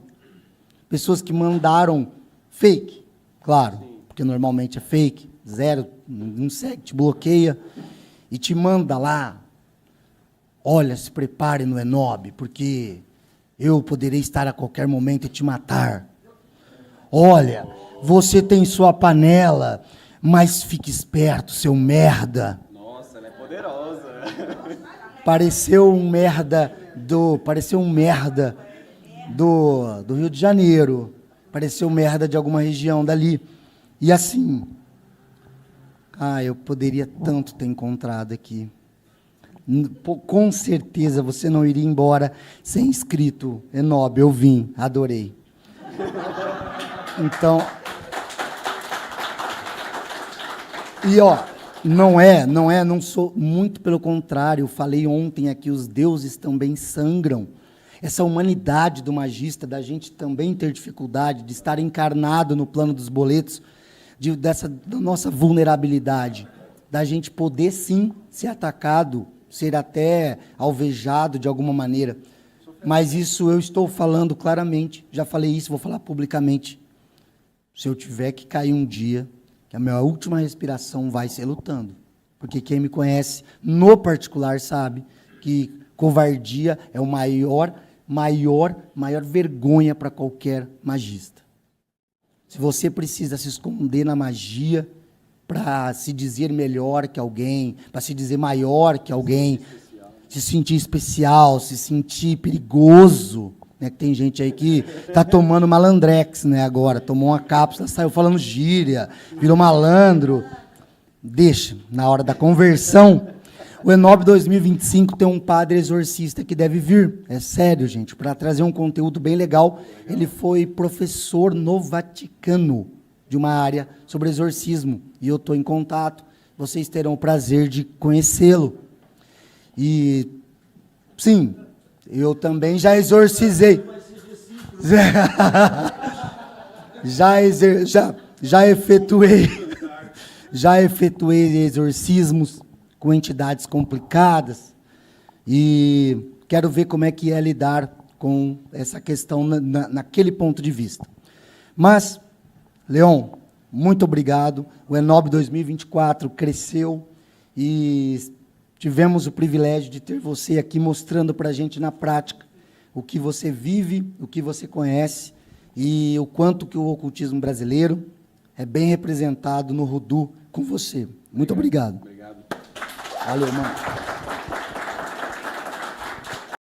Pessoas que mandaram fake, claro, porque normalmente é fake, zero, não segue, te bloqueia, e te manda lá: olha, se prepare no Enob, porque eu poderei estar a qualquer momento e te matar. Olha, Você tem sua panela, mas fique esperto, seu merda. Nossa, ela é poderosa. Pareceu um merda do Rio de Janeiro. Pareceu merda de alguma região dali. E assim, eu poderia tanto ter encontrado aqui. Com certeza você não iria embora sem escrito Enob, eu vim, adorei. Então, e não sou, muito pelo contrário, eu falei ontem aqui, os deuses também sangram. Essa humanidade do magista, da gente também ter dificuldade de estar encarnado no plano dos boletos, da nossa vulnerabilidade, da gente poder sim ser atacado, ser até alvejado de alguma maneira. Mas isso eu estou falando claramente, já falei isso, vou falar publicamente. Se eu tiver que cair um dia, que a minha última respiração vai ser lutando. Porque quem me conhece, no particular, sabe que covardia é o maior vergonha para qualquer magista. Se você precisa se esconder na magia para se dizer melhor que alguém, para se dizer maior que alguém, se sentir especial, se sentir perigoso, né? Que tem gente aí que está tomando malandrex, né, agora, tomou uma cápsula, saiu falando gíria, virou malandro. Deixa, na hora da conversão. O Enob 2025 tem um padre exorcista que deve vir. É sério, gente, para trazer um conteúdo bem legal. Ele foi professor no Vaticano de uma área sobre exorcismo. E eu estou em contato. Vocês terão o prazer de conhecê-lo. E, sim, eu também já exorcizei. Já efetuei exorcismos com entidades complicadas e quero ver como é que é lidar com essa questão naquele ponto de vista. Mas, Leon, muito obrigado. O Enob 2024 cresceu e tivemos o privilégio de ter você aqui mostrando para a gente na prática o que você vive, o que você conhece e o quanto que o ocultismo brasileiro é bem representado no Voodoo com você. Muito obrigado. Obrigado. Valeu, mano.